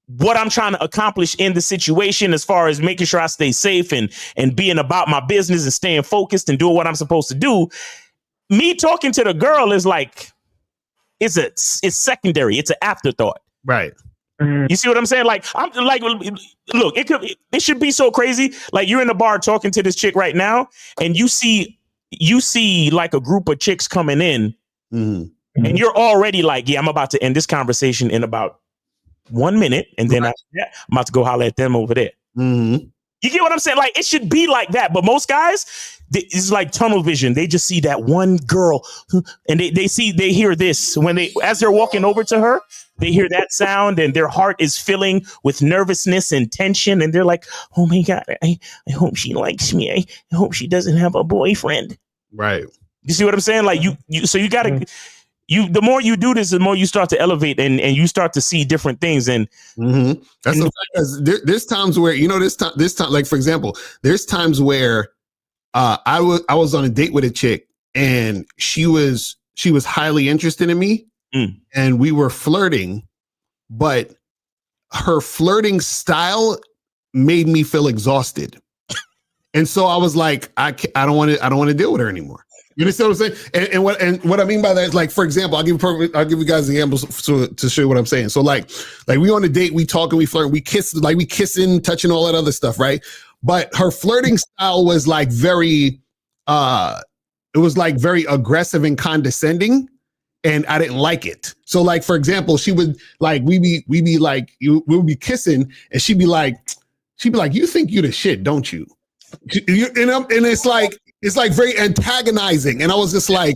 what I'm trying to accomplish in the situation, as far as making sure I stay safe and being about my business and staying focused and doing what I'm supposed to do. Me talking to the girl is like, it's secondary. It's an afterthought. Right. You see what I'm saying? Like, I'm like, look, it should be so crazy. Like you're in the bar talking to this chick right now and you see like a group of chicks coming in. Mm-hmm. And you're already like, yeah, I'm about to end this conversation in about 1 minute. And then I'm about to go holler at them over there. Mm-hmm. You get what I'm saying? Like, it should be like that. But most guys, it's like tunnel vision. They just see that one girl and they hear this as they're walking over to her, they hear that sound and their heart is filling with nervousness and tension. And they're like, oh my God, I hope she likes me. I hope she doesn't have a boyfriend. Right. You see what I'm saying? Like so you got to, the more you do this, the more you start to elevate and you start to see different things. And that's there's times where, this time, like, for example, there's times where I was on a date with a chick and she was highly interested in me and we were flirting, but her flirting style made me feel exhausted. And so I was like, I don't want to deal with her anymore. You understand what I'm saying? And what I mean by that is, like, for example, I'll give you guys examples to show you what I'm saying. So like we on a date, we talk and we flirt, we kiss, like we kissing, touching, all that other stuff, right? But her flirting style was like very very aggressive and condescending, and I didn't like it. So like, for example, she would like we'll be kissing, and she'd be like, you think you the shit, don't you? And it's like very antagonizing, and I was just like,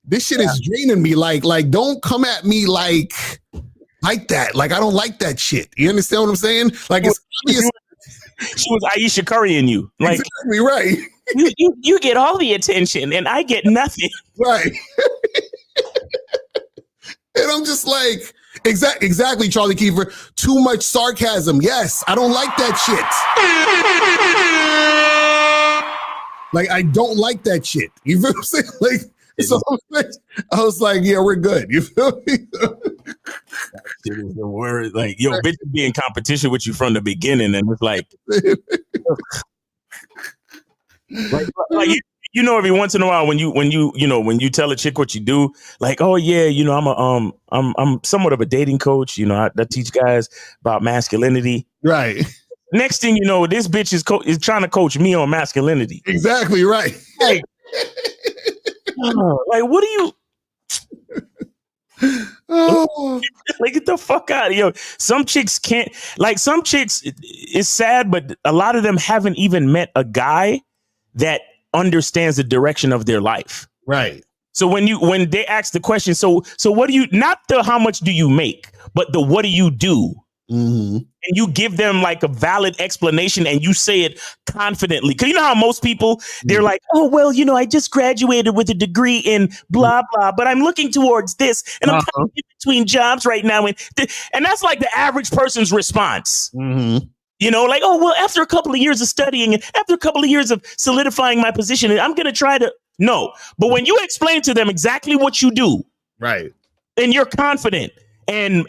this shit is draining me. Like don't come at me like that. Like I don't like that shit. You understand what I'm saying? Like it's obvious. She was Ayesha Curry in you. Like, exactly right. You get all the attention, and I get nothing. Right. And I'm just like, exactly, Charlie Kiefer. Too much sarcasm. Yes, I don't like that shit. Like, I don't like that shit. You feel what I'm saying? Like, so I was like, yeah, we're good. You feel me? It is the word. Like, yo, bitch be in competition with you from the beginning, and it's like you know, every once in a while when you tell a chick what you do, like, oh yeah, you know, I'm somewhat of a dating coach. You know, I teach guys about masculinity. Right. Next thing you know, this bitch is trying to coach me on masculinity. Exactly right. Like, like what do you? Oh. Like, get the fuck out of here. Some chicks can't, like, some chicks, it's sad, but a lot of them haven't even met a guy that understands the direction of their life. Right. So when they ask the question, so what do you, not the how much do you make, but the what do you do? Mm-hmm. And you give them like a valid explanation and you say it confidently. Cause you know how most people, they're like, oh, well, you know, I just graduated with a degree in blah, blah, but I'm looking towards this and I'm kind of in between jobs right now. And that's like the average person's response. Mm-hmm. You know, like, oh, well, after a couple of years of studying and after a couple of years of solidifying my position, I'm going to try to. No. But when you explain to them exactly what you do. Right. And you're confident. And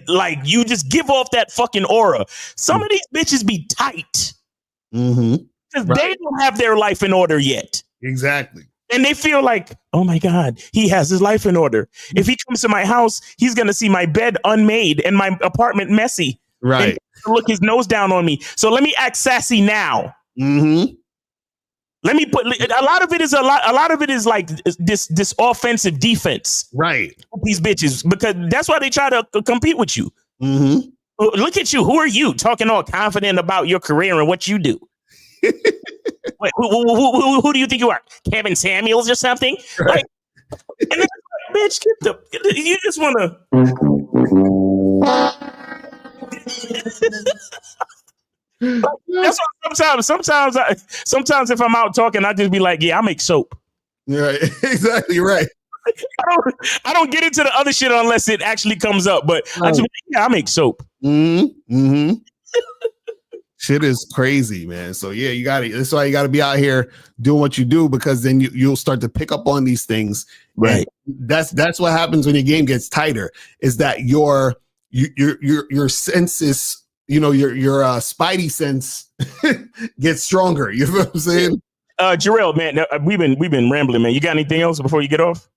like you just give off that fucking aura. Some of these bitches be tight. Mm-hmm. Because they don't have their life in order yet. Exactly. And they feel like, oh my God, he has his life in order. If he comes to my house, he's going to see my bed unmade and my apartment messy. Right. And look his nose down on me. So let me act sassy now. Mm-hmm. Let me put a lot of it is like this offensive defense. Right. These bitches, because that's why they try to compete with you. Mm-hmm. Look at you. Who are you talking all confident about your career and what you do? Wait, who do you think you are? Kevin Samuels or something? Right. Like, and then, bitch, you just want to. That's why sometimes if I'm out talking, I just be like, yeah, I make soap. Right. Exactly right. I don't get into the other shit unless it actually comes up. But I just, yeah, I make soap. Mm-hmm. Mm-hmm. Shit is crazy, man. So yeah, that's why you gotta be out here doing what you do, because then you'll start to pick up on these things. Right. And that's what happens when your game gets tighter, is that your senses, you know, your spidey sense gets stronger. You know what I'm saying? Jarrell, man, we've been rambling, man. You got anything else before you get off?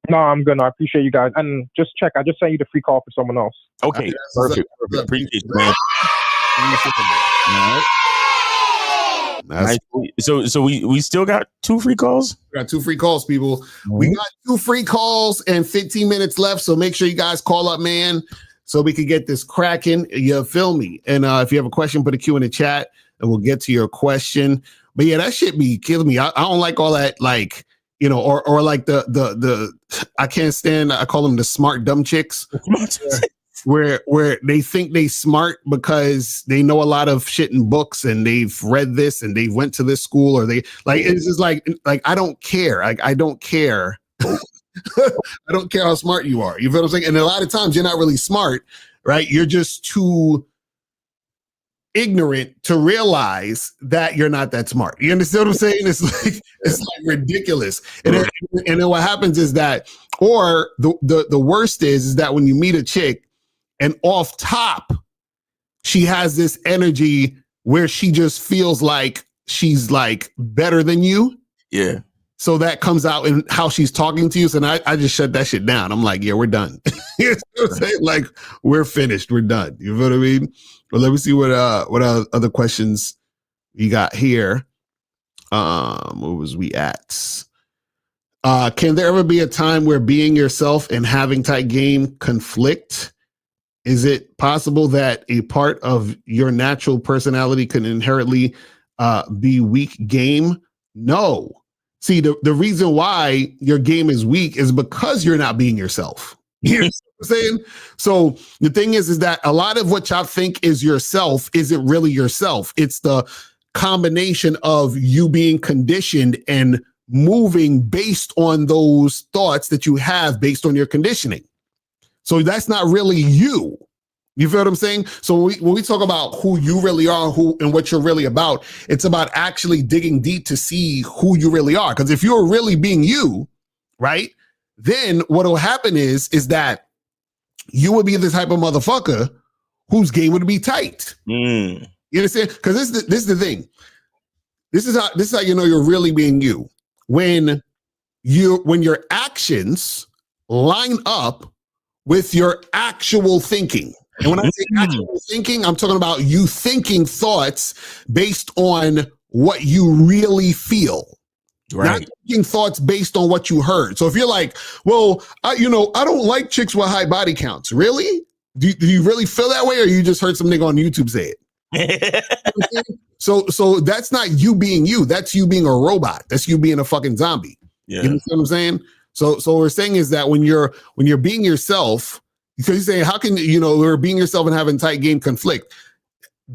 No, I'm good. No, I appreciate you guys. And just check, I just sent you the free call for someone else. Okay, perfect. Appreciate you, man. Nice. So we still got 2 free calls? We got 2 free calls, people. We got 2 free calls and 15 minutes left. So make sure you guys call up, man, so we can get this cracking. You feel me? And if you have a question, put a Q in the chat and we'll get to your question. But yeah, that shit be killing me. I don't like all that, like, you know, or like the I can't stand, I call them the smart dumb chicks. Where they think they smart because they know a lot of shit in books and they've read this and they went to this school, or they like, it's just like I don't care. I don't care. I don't care how smart you are. You feel what I'm saying? And a lot of times you're not really smart, right? You're just too ignorant to realize that you're not that smart. You understand what I'm saying? It's like ridiculous. And then what happens is that, or the worst is that when you meet a chick, and off top, she has this energy where she just feels like she's like better than you. Yeah. So that comes out in how she's talking to you. So I just shut that shit down. I'm like, yeah, we're done. You know what I'm saying? Like, we're finished. We're done. You know what I mean? But let me see what other questions you got here. Where was we at? Can there ever be a time where being yourself and having tight game conflict? Is it possible that a part of your natural personality can inherently be weak game? No. See, the reason why your game is weak is because you're not being yourself. You know what I'm saying? So the thing is that a lot of what y'all think is yourself isn't really yourself. It's the combination of you being conditioned and moving based on those thoughts that you have based on your conditioning. So that's not really you. You feel what I'm saying? So when we talk about who you really are, and what you're really about, it's about actually digging deep to see who you really are. Because if you're really being you, right, then what will happen is that you would be the type of motherfucker whose game would be tight. You understand? Because this is the thing. This is how you know you're really being you. When your actions line up with your actual thinking. And when I say actual thinking, I'm talking about you thinking thoughts based on what you really feel. Not thinking thoughts based on what you heard. So if you're like, well, I don't like chicks with high body counts. Really? Do you really feel that way, or you just heard some nigga on YouTube say it? So that's not you being you. That's you being a robot. That's you being a fucking zombie. Yeah. You know what I'm saying? So what we're saying is that when you're being yourself, because you're saying, how can we're being yourself and having tight game conflict?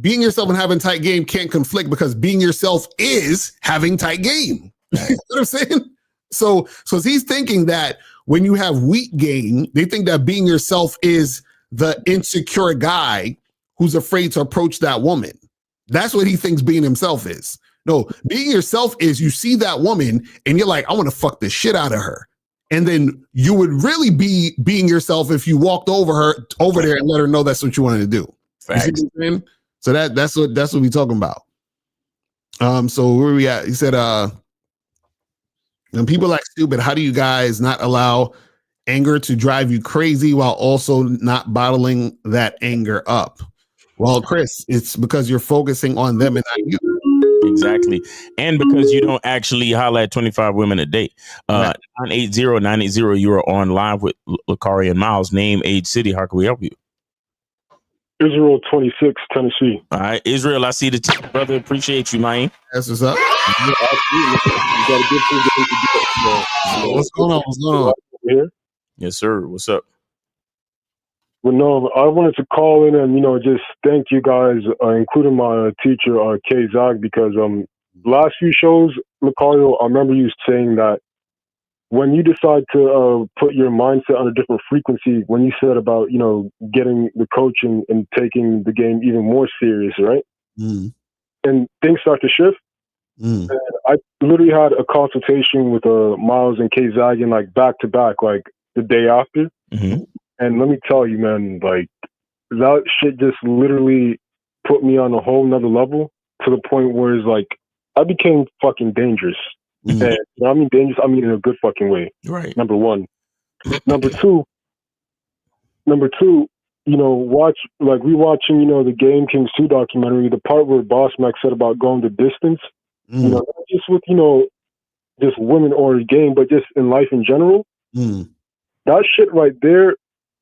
Being yourself and having tight game can't conflict because being yourself is having tight game. You know what I'm saying? So he's thinking that when you have weak game, they think that being yourself is the insecure guy who's afraid to approach that woman. That's what he thinks being himself is. No, being yourself is you see that woman and you're like, I want to fuck the shit out of her. And then you would really be being yourself if you walked over there and let her know that's what you wanted to do. Facts. So that's what we talking about. So where we at? He said, when people act stupid, how do you guys not allow anger to drive you crazy while also not bottling that anger up? Well, Chris, it's because you're focusing on them and not you. Exactly. And because you don't actually holler at 25 women a day. 980-980, you are on live with Lakari and Miles. Name, age, city. How can we help you? Israel 26, Tennessee. All right, Israel, I see the brother. Appreciate you, man. That's what's up. What's going on? What's going on? Here? Yes, sir. What's up? Well, no, I wanted to call in and, just thank you guys, including my teacher, Kay Zag, because last few shows, Macario, I remember you saying that when you decide to put your mindset on a different frequency, when you said about, getting the coaching and taking the game even more serious, right? Mm. And things start to shift. Mm. And I literally had a consultation with Miles and Kay Zagan, like back to back, like the day after. Mm-hmm. And let me tell you, man, like that shit just literally put me on a whole nother level to the point where it's like I became fucking dangerous. Mm-hmm. And when I mean dangerous, I mean in a good fucking way. Right. Number one. Number two, rewatching, the Game Kings 2 documentary, the part where Boss Mac said about going the distance, not just with, just women or game, but just in life in general. Mm. That shit right there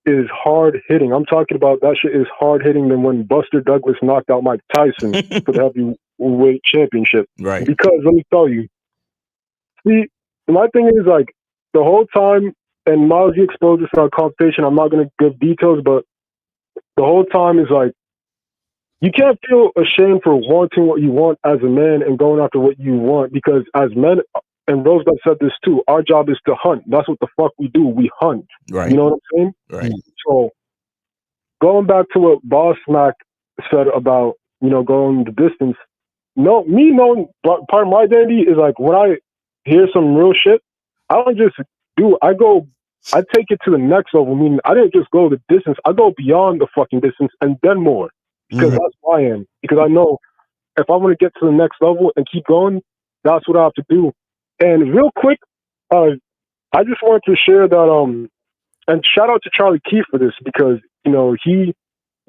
is hard hitting. I'm talking about that shit is hard hitting than when Buster Douglas knocked out Mike Tyson for the heavyweight championship. Right. Because let me tell you, see, my thing is like the whole time, and Miles, you exposed this in our conversation. I'm not going to give details, but the whole time is like you can't feel ashamed for wanting what you want as a man and going after what you want, because as men, and Rosebud said this too, our job is to hunt. That's what the fuck we do. We hunt. Right. You know what I'm saying? Right. So going back to what Boss Mac said about, going the distance, me knowing part of my identity is like when I hear some real shit, I don't just I take it to the next level, meaning I didn't just go the distance, I go beyond the fucking distance and then more. Because that's who I am. Because I know if I want to get to the next level and keep going, that's what I have to do. And real quick, I just wanted to share that, and shout out to Charlie Keefe for this, because, he,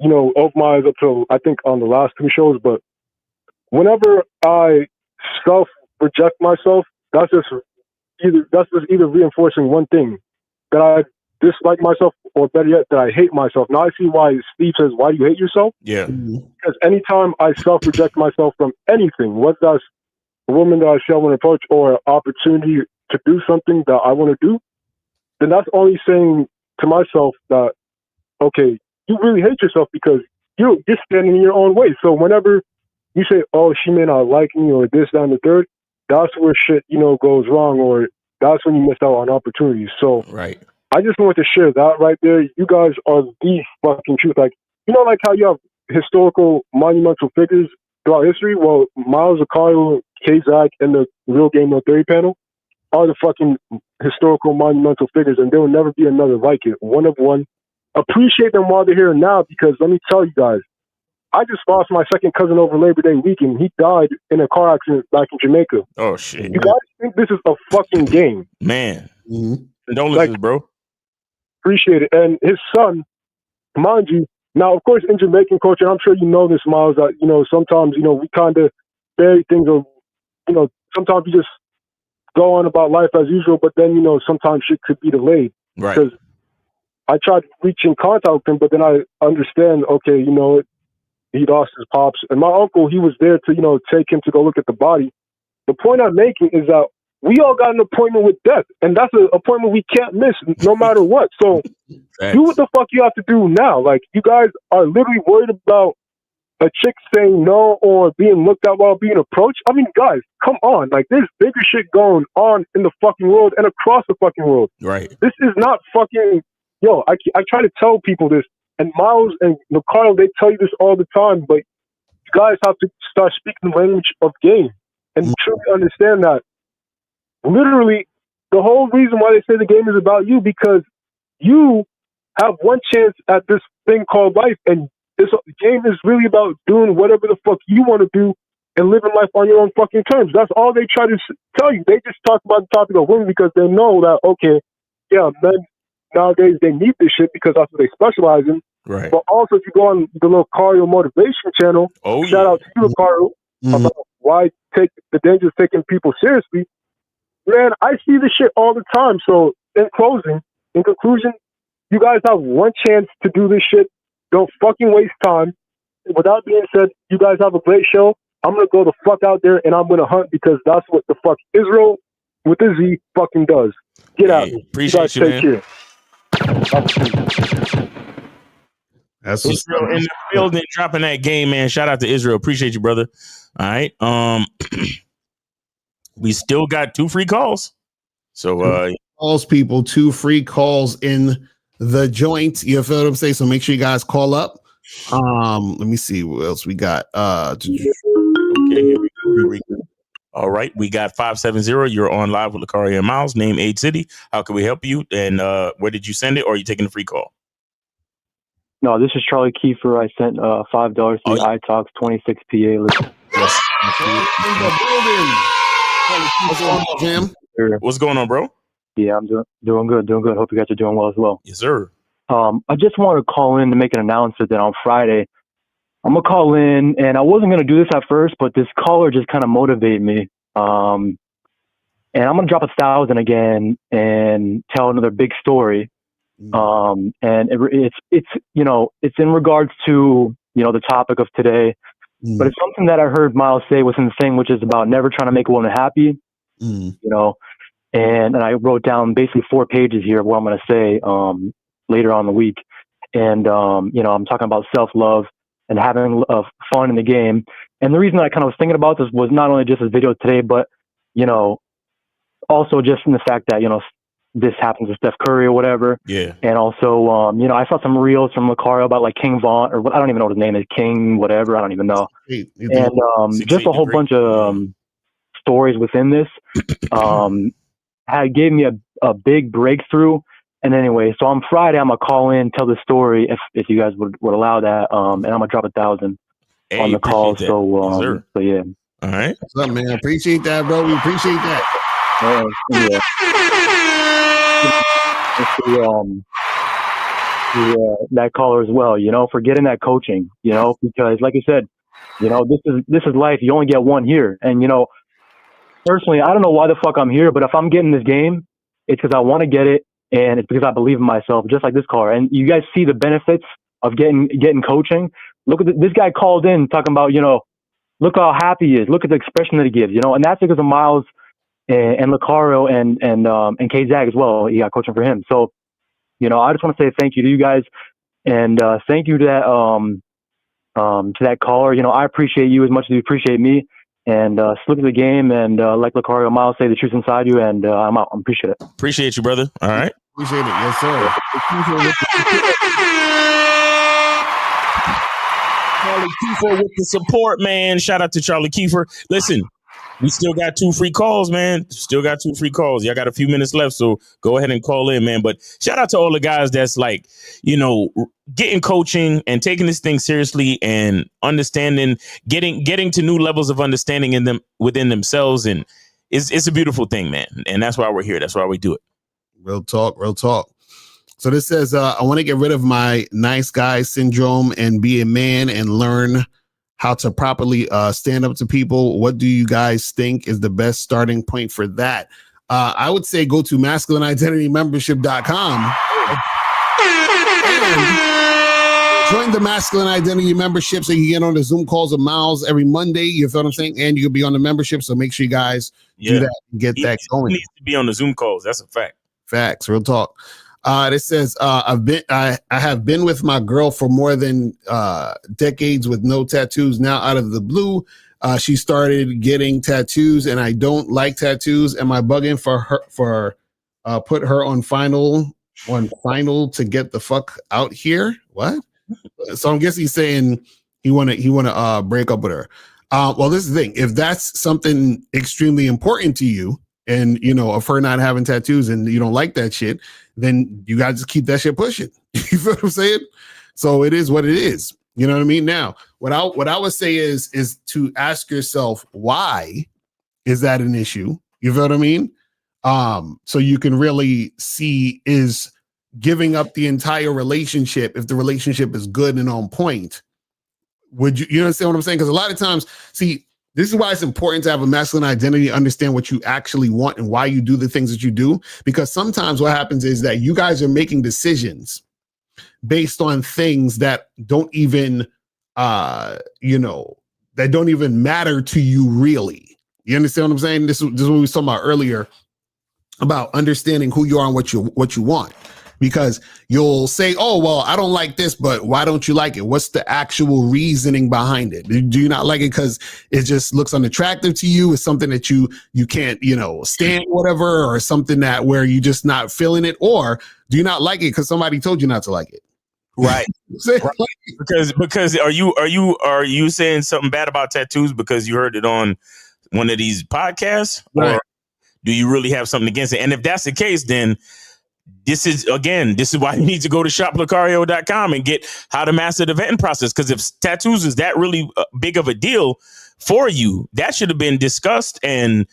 opened my eyes up to, I think, on the last 2 shows, but whenever I self-reject myself, that's just either reinforcing one thing, that I dislike myself, or better yet, that I hate myself. Now I see why Steve says, why do you hate yourself? Yeah. Because anytime I self-reject myself from anything, whether that's a woman that I say I want to approach or an opportunity to do something that I want to do, then that's only saying to myself that, okay, you really hate yourself because you're standing in your own way. So whenever you say, oh, she may not like me or this, that, and the third, that's where shit, goes wrong, or that's when you miss out on opportunities. So right. I just wanted to share that right there. You guys are the fucking truth. Like, like how you have historical monumental figures throughout history? Well, Miles Zakario, K-Zach, and the Real Game No Theory panel are the fucking historical monumental figures, and there will never be another like it. One of one. Appreciate them while they're here now, because let me tell you guys, I just lost my second cousin over Labor Day weekend. He died in a car accident back in Jamaica. Oh shit! You guys think this is a fucking game? Man, condolences, bro. Appreciate it. And his son, mind you, now of course in Jamaican culture, and I'm sure you know this, Miles, that sometimes we kind of bury things, or sometimes we just go on about life as usual, but then sometimes shit could be delayed. Right. Because I tried reaching contact with him, but then I understand. Okay, he lost his pops, and my uncle, he was there to take him to go look at the body. The point I'm making is that we all got an appointment with death, and that's an appointment we can't miss no matter what. So do what the fuck you have to do now. Like, you guys are literally worried about a chick saying no or being looked at while being approached. I mean, guys, come on. Like, there's bigger shit going on in the fucking world and across the fucking world. Right. This is not fucking... Yo, I try to tell people this, and Miles and Carl, they tell you this all the time, but you guys have to start speaking the language of game and truly understand that literally the whole reason why they say the game is about you, because you have one chance at this thing called life, and this game is really about doing whatever the fuck you want to do and living life on your own fucking terms. That's all they try to tell you. They just talk about the topic of women because they know that, okay, yeah, men nowadays they need this shit because that's what they specialize in. Right. But also, if you go on the little Cario motivation channel, shout out to you, Cario, about why take the dangers of taking people seriously. Man, I see this shit all the time. So, in conclusion, you guys have one chance to do this shit. Don't fucking waste time. With that being said, you guys have a great show. I'm gonna go the fuck out there and I'm gonna hunt, because that's what the fuck Israel with the Z fucking does. Get out. Appreciate you, guys take man. care. That's Israel in the building, dropping that game, man. Shout out to Israel. Appreciate you, brother. All right. We still got 2 free calls. So calls, people, 2 free calls in the joint. You feel what I'm saying? So make sure you guys call up. Let me see what else we got. Okay, here we go. All right, we got 570. You're on live with Lacari and Miles. Name, age, city. How can we help you? And where did you send it? Or are you taking a free call? No, this is Charlie Kiefer. I sent $5 to the iTalks 26 PA. What's going on, Jim? What's going on, bro? Yeah, I'm doing good. Hope you guys are doing well as well. Yes, sir. I just want to call in to make an announcement that on Friday, I'm going to call in, and I wasn't going to do this at first, but this caller just kind of motivated me. And I'm going to drop 1,000 again and tell another big story. And it's in regards to, the topic of today, but it's something that I heard Miles say within the thing, which is about never trying to make a woman happy, and I wrote down basically 4 pages here of what I'm going to say, later on in the week. And, I'm talking about self-love and having fun in the game. And the reason I kind of was thinking about this was not only just this video today, but, also just in the fact that, this happens to Steph Curry or whatever. Yeah. And also, I saw some reels from Lucario about like King Vaughn, or I don't even know what his name is, King, whatever. I don't even know. And just a whole bunch of stories within this gave me a big breakthrough. And anyway, so on Friday, I'm going to call in, tell the story if you guys would allow that. And I'm going to drop 1,000 on the call. That. So yeah. All right. What's up, man? Appreciate that, bro. We appreciate that. That caller as well, for getting that coaching, because like you said, this is life. You only get one here. And, personally, I don't know why the fuck I'm here, but if I'm getting this game, it's because I want to get it. And it's because I believe in myself, just like this caller. And you guys see the benefits of getting coaching. Look at this guy called in talking about, look how happy he is. Look at the expression that he gives, and that's because of Miles and Lucario and K-Zag as well. He got coaching for him. So, I just want to say thank you to you guys, and thank you to that caller. I appreciate you as much as you appreciate me. And slip of the game, and like Lucario Miles say, the truth inside you, and I'm out. I appreciate it. Appreciate you, brother. All right. Appreciate it. Yes, sir. Charlie Kiefer with the support, man. Shout out to Charlie Kiefer. Listen, We still got 2 free calls, man. Still got 2 free calls. Y'all got a few minutes left, so go ahead and call in, man. But shout out to all the guys that's like, getting coaching and taking this thing seriously and understanding, getting to new levels of understanding in them within themselves, and it's a beautiful thing, man. And that's why we're here. That's why we do it. Real talk. So this says, I want to get rid of my nice guy syndrome and be a man and learn how to properly stand up to people. What do you guys think is the best starting point for that? I would say go to masculineidentitymembership.com and join the Masculine Identity Membership so you can get on the Zoom calls of Miles every Monday. You feel what I'm saying? And you can be on the membership. So make sure you guys do that and get that going. He needs to be on the Zoom calls. That's a fact. Facts. Real talk. It says, I have been with my girl for more than decades with no tattoos. Now out of the blue, she started getting tattoos and I don't like tattoos. Am I bugging for put her on final to get the fuck out here? What? So I'm guessing he's saying he wanna break up with her. Well, this is the thing. If that's something extremely important to you, and of her not having tattoos and you don't like that shit, then you gotta just keep that shit pushing. You feel what I'm saying? So it is what it is. You know what I mean? Now, what I would say is to ask yourself, why is that an issue? You feel what I mean? So you can really see, is giving up the entire relationship, if the relationship is good and on point, would you understand what I'm saying? Because a lot of times, see, this is why it's important to have a masculine identity, understand what you actually want and why you do the things that you do. Because sometimes what happens is that you guys are making decisions based on things that don't even, that don't even matter to you really. You understand what I'm saying? This is what we were talking about earlier about understanding who you are and what you want. Because you'll say, oh, well, I don't like this, but why don't you like it? What's the actual reasoning behind it? Do you not like it because it just looks unattractive to you? It's something that you can't, stand, whatever, or something that where you're just not feeling it? Or do you not like it because somebody told you not to like it? Right. Because are you saying something bad about tattoos because you heard it on one of these podcasts? Right. Or do you really have something against it? And if that's the case, then this is why you need to go to shoplucario.com and get how to master the vetting process. Because if tattoos is that really big of a deal for you, that should have been discussed and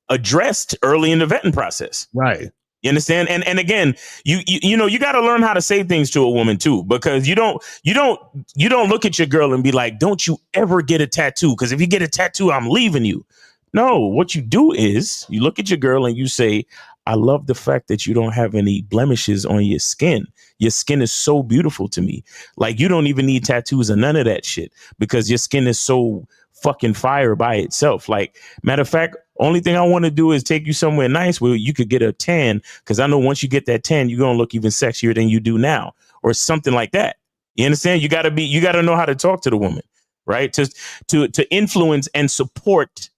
addressed early in the vetting process. Right. You understand? And again, you got to learn how to say things to a woman too, because you don't look at your girl and be like, don't you ever get a tattoo? Because if you get a tattoo, I'm leaving you. No, what you do is you look at your girl and you say, I love the fact that you don't have any blemishes on your skin. Your skin is so beautiful to me. Like, you don't even need tattoos or none of that shit because your skin is so fucking fire by itself. Like, matter of fact, only thing I want to do is take you somewhere nice where you could get a tan, because I know once you get that tan, you're going to look even sexier than you do now, or something like that. You understand? You got to know how to talk to the woman, right? To influence and support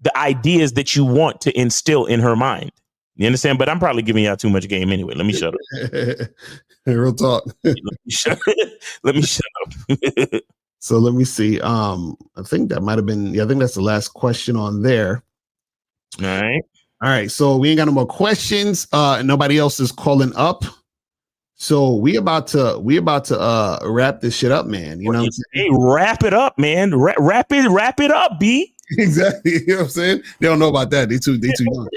the ideas that you want to instill in her mind. You understand? But I'm probably giving y'all too much game anyway. Let me shut up. Real talk. Let me shut up. So let me see. I think that might have been, I think that's the last question on there. All right. So we ain't got no more questions. Nobody else is calling up. So we about to wrap this shit up, man. You know what I'm saying? Hey, wrap it up, man. Wrap it up, B. Exactly. You know what I'm saying? They don't know about that. They too young.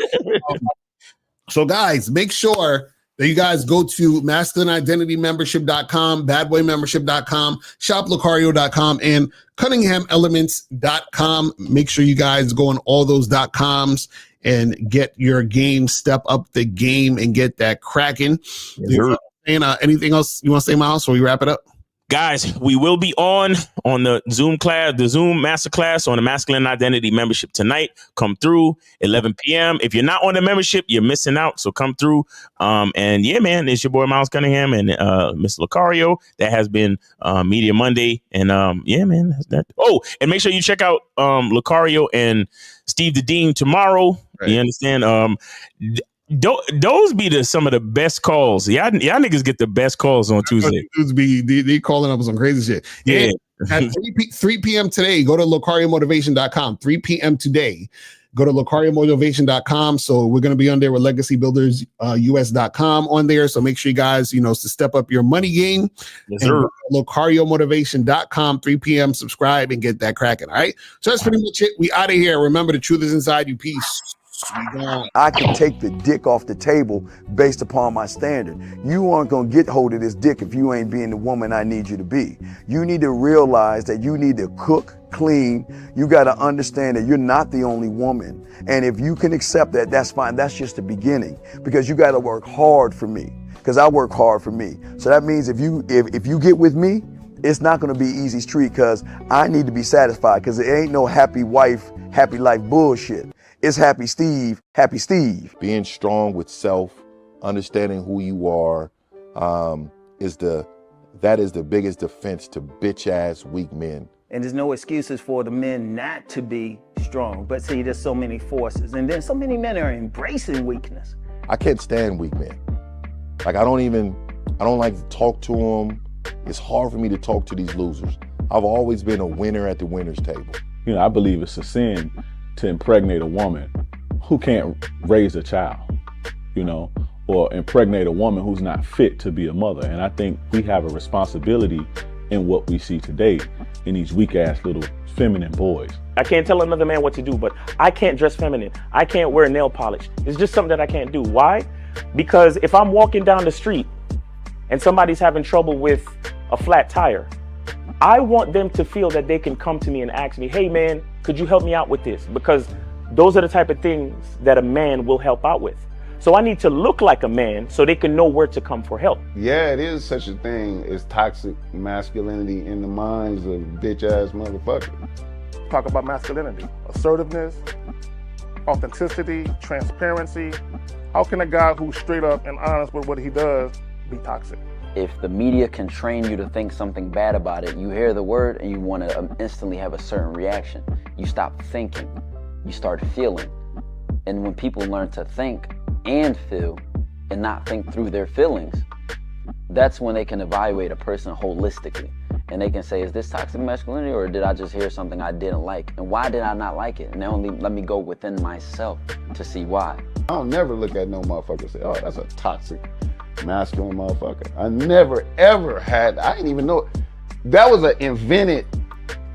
So guys, make sure that you guys go to masculineidentitymembership.com, badboymembership.com, shoplucario.com, and cunninghamelements.com. Make sure you guys go on all those .coms and get your game, step up the game, and get that cracking. And anything else you want to say, Miles, before we wrap it up? Guys, we will be on the Zoom masterclass on the Masculine Identity Membership tonight. Come through 11 p.m. If you're not on the membership, you're missing out. So come through. And yeah, man, it's your boy Miles Cunningham and Mr. Lucario. That has been Media Monday. And yeah, man. And make sure you check out Lucario and Steve the Dean tomorrow. Right. You understand? Those be some of the best calls. Y'all niggas get the best calls on Tuesday. Dudes be they calling up some crazy shit. Yeah. at 3 p.m. today. Go to locariomotivation.com. 3 p.m. today. Go to locariomotivation.com. So we're going to be on there with legacybuildersus.com on there. So make sure you guys, to step up your money game. Yes, sir. Locariomotivation.com, 3 p.m. Subscribe and get that cracking. All right. So that's pretty much it. We out of here. Remember, the truth is inside you. Peace. I can take the dick off the table based upon my standard. You aren't going to get hold of this dick if you ain't being the woman I need you to be. You need to realize that you need to cook, clean. You got to understand that you're not the only woman. And if you can accept that, that's fine. That's just the beginning, because you got to work hard for me, because I work hard for me. So that means if you get with me, it's not going to be easy street, because I need to be satisfied, because there ain't no happy wife, happy life bullshit. It's happy Steve, happy Steve. Being strong with self, understanding who you are, is the biggest defense to bitch ass weak men. And there's no excuses for the men not to be strong. But see, there's so many forces, and then so many men are embracing weakness. I can't stand weak men. Like I don't like to talk to them. It's hard for me to talk to these losers. I've always been a winner at the winner's table. I believe it's a sin to impregnate a woman who can't raise a child, or impregnate a woman who's not fit to be a mother. And I think we have a responsibility in what we see today in these weak ass little feminine boys. I can't tell another man what to do, but I can't dress feminine. I can't wear nail polish. It's just something that I can't do. Why? Because if I'm walking down the street and somebody's having trouble with a flat tire, I want them to feel that they can come to me and ask me, hey man, could you help me out with this? Because those are the type of things that a man will help out with. So I need to look like a man so they can know where to come for help. Yeah, it is such a thing as toxic masculinity in the minds of bitch ass motherfuckers. Talk about masculinity, assertiveness, authenticity, transparency. How can a guy who's straight up and honest with what he does be toxic? If the media can train you to think something bad about it, you hear the word and you want to instantly have a certain reaction. You stop thinking, you start feeling. And when people learn to think and feel and not think through their feelings, that's when they can evaluate a person holistically. And they can say, is this toxic masculinity, or did I just hear something I didn't like? And why did I not like it? And only let me go within myself to see why. I don't never look at no motherfucker and say, oh, that's a toxic masculine motherfucker. I never ever had, I didn't even know, that was an invented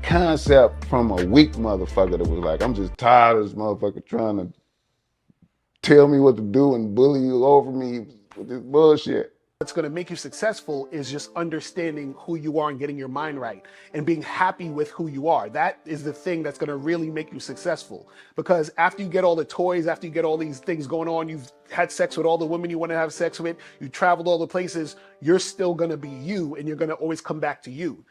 concept from a weak motherfucker that was like, I'm just tired of this motherfucker trying to tell me what to do and bully you over me with this bullshit. What's going to make you successful is just understanding who you are and getting your mind right and being happy with who you are. That is the thing that's going to really make you successful. Because after you get all the toys, after you get all these things going on, you've had sex with all the women you want to have sex with, you traveled all the places, you're still going to be you, and you're going to always come back to you.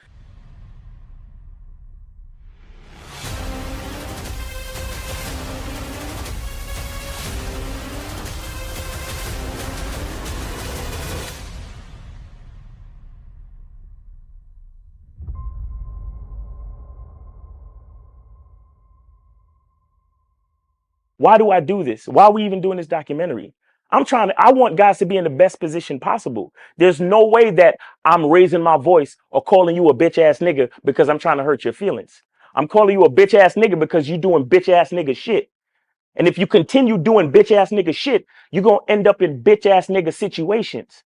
Why do I do this? Why are we even doing this documentary? I want guys to be in the best position possible. There's no way that I'm raising my voice or calling you a bitch ass nigga because I'm trying to hurt your feelings. I'm calling you a bitch ass nigga because you're doing bitch ass nigga shit. And if you continue doing bitch ass nigga shit, you're going to end up in bitch ass nigga situations.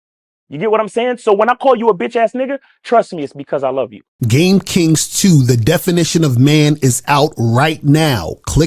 You get what I'm saying? So when I call you a bitch ass nigga, trust me, it's because I love you. Game Kings 2, the definition of man, is out right now. Click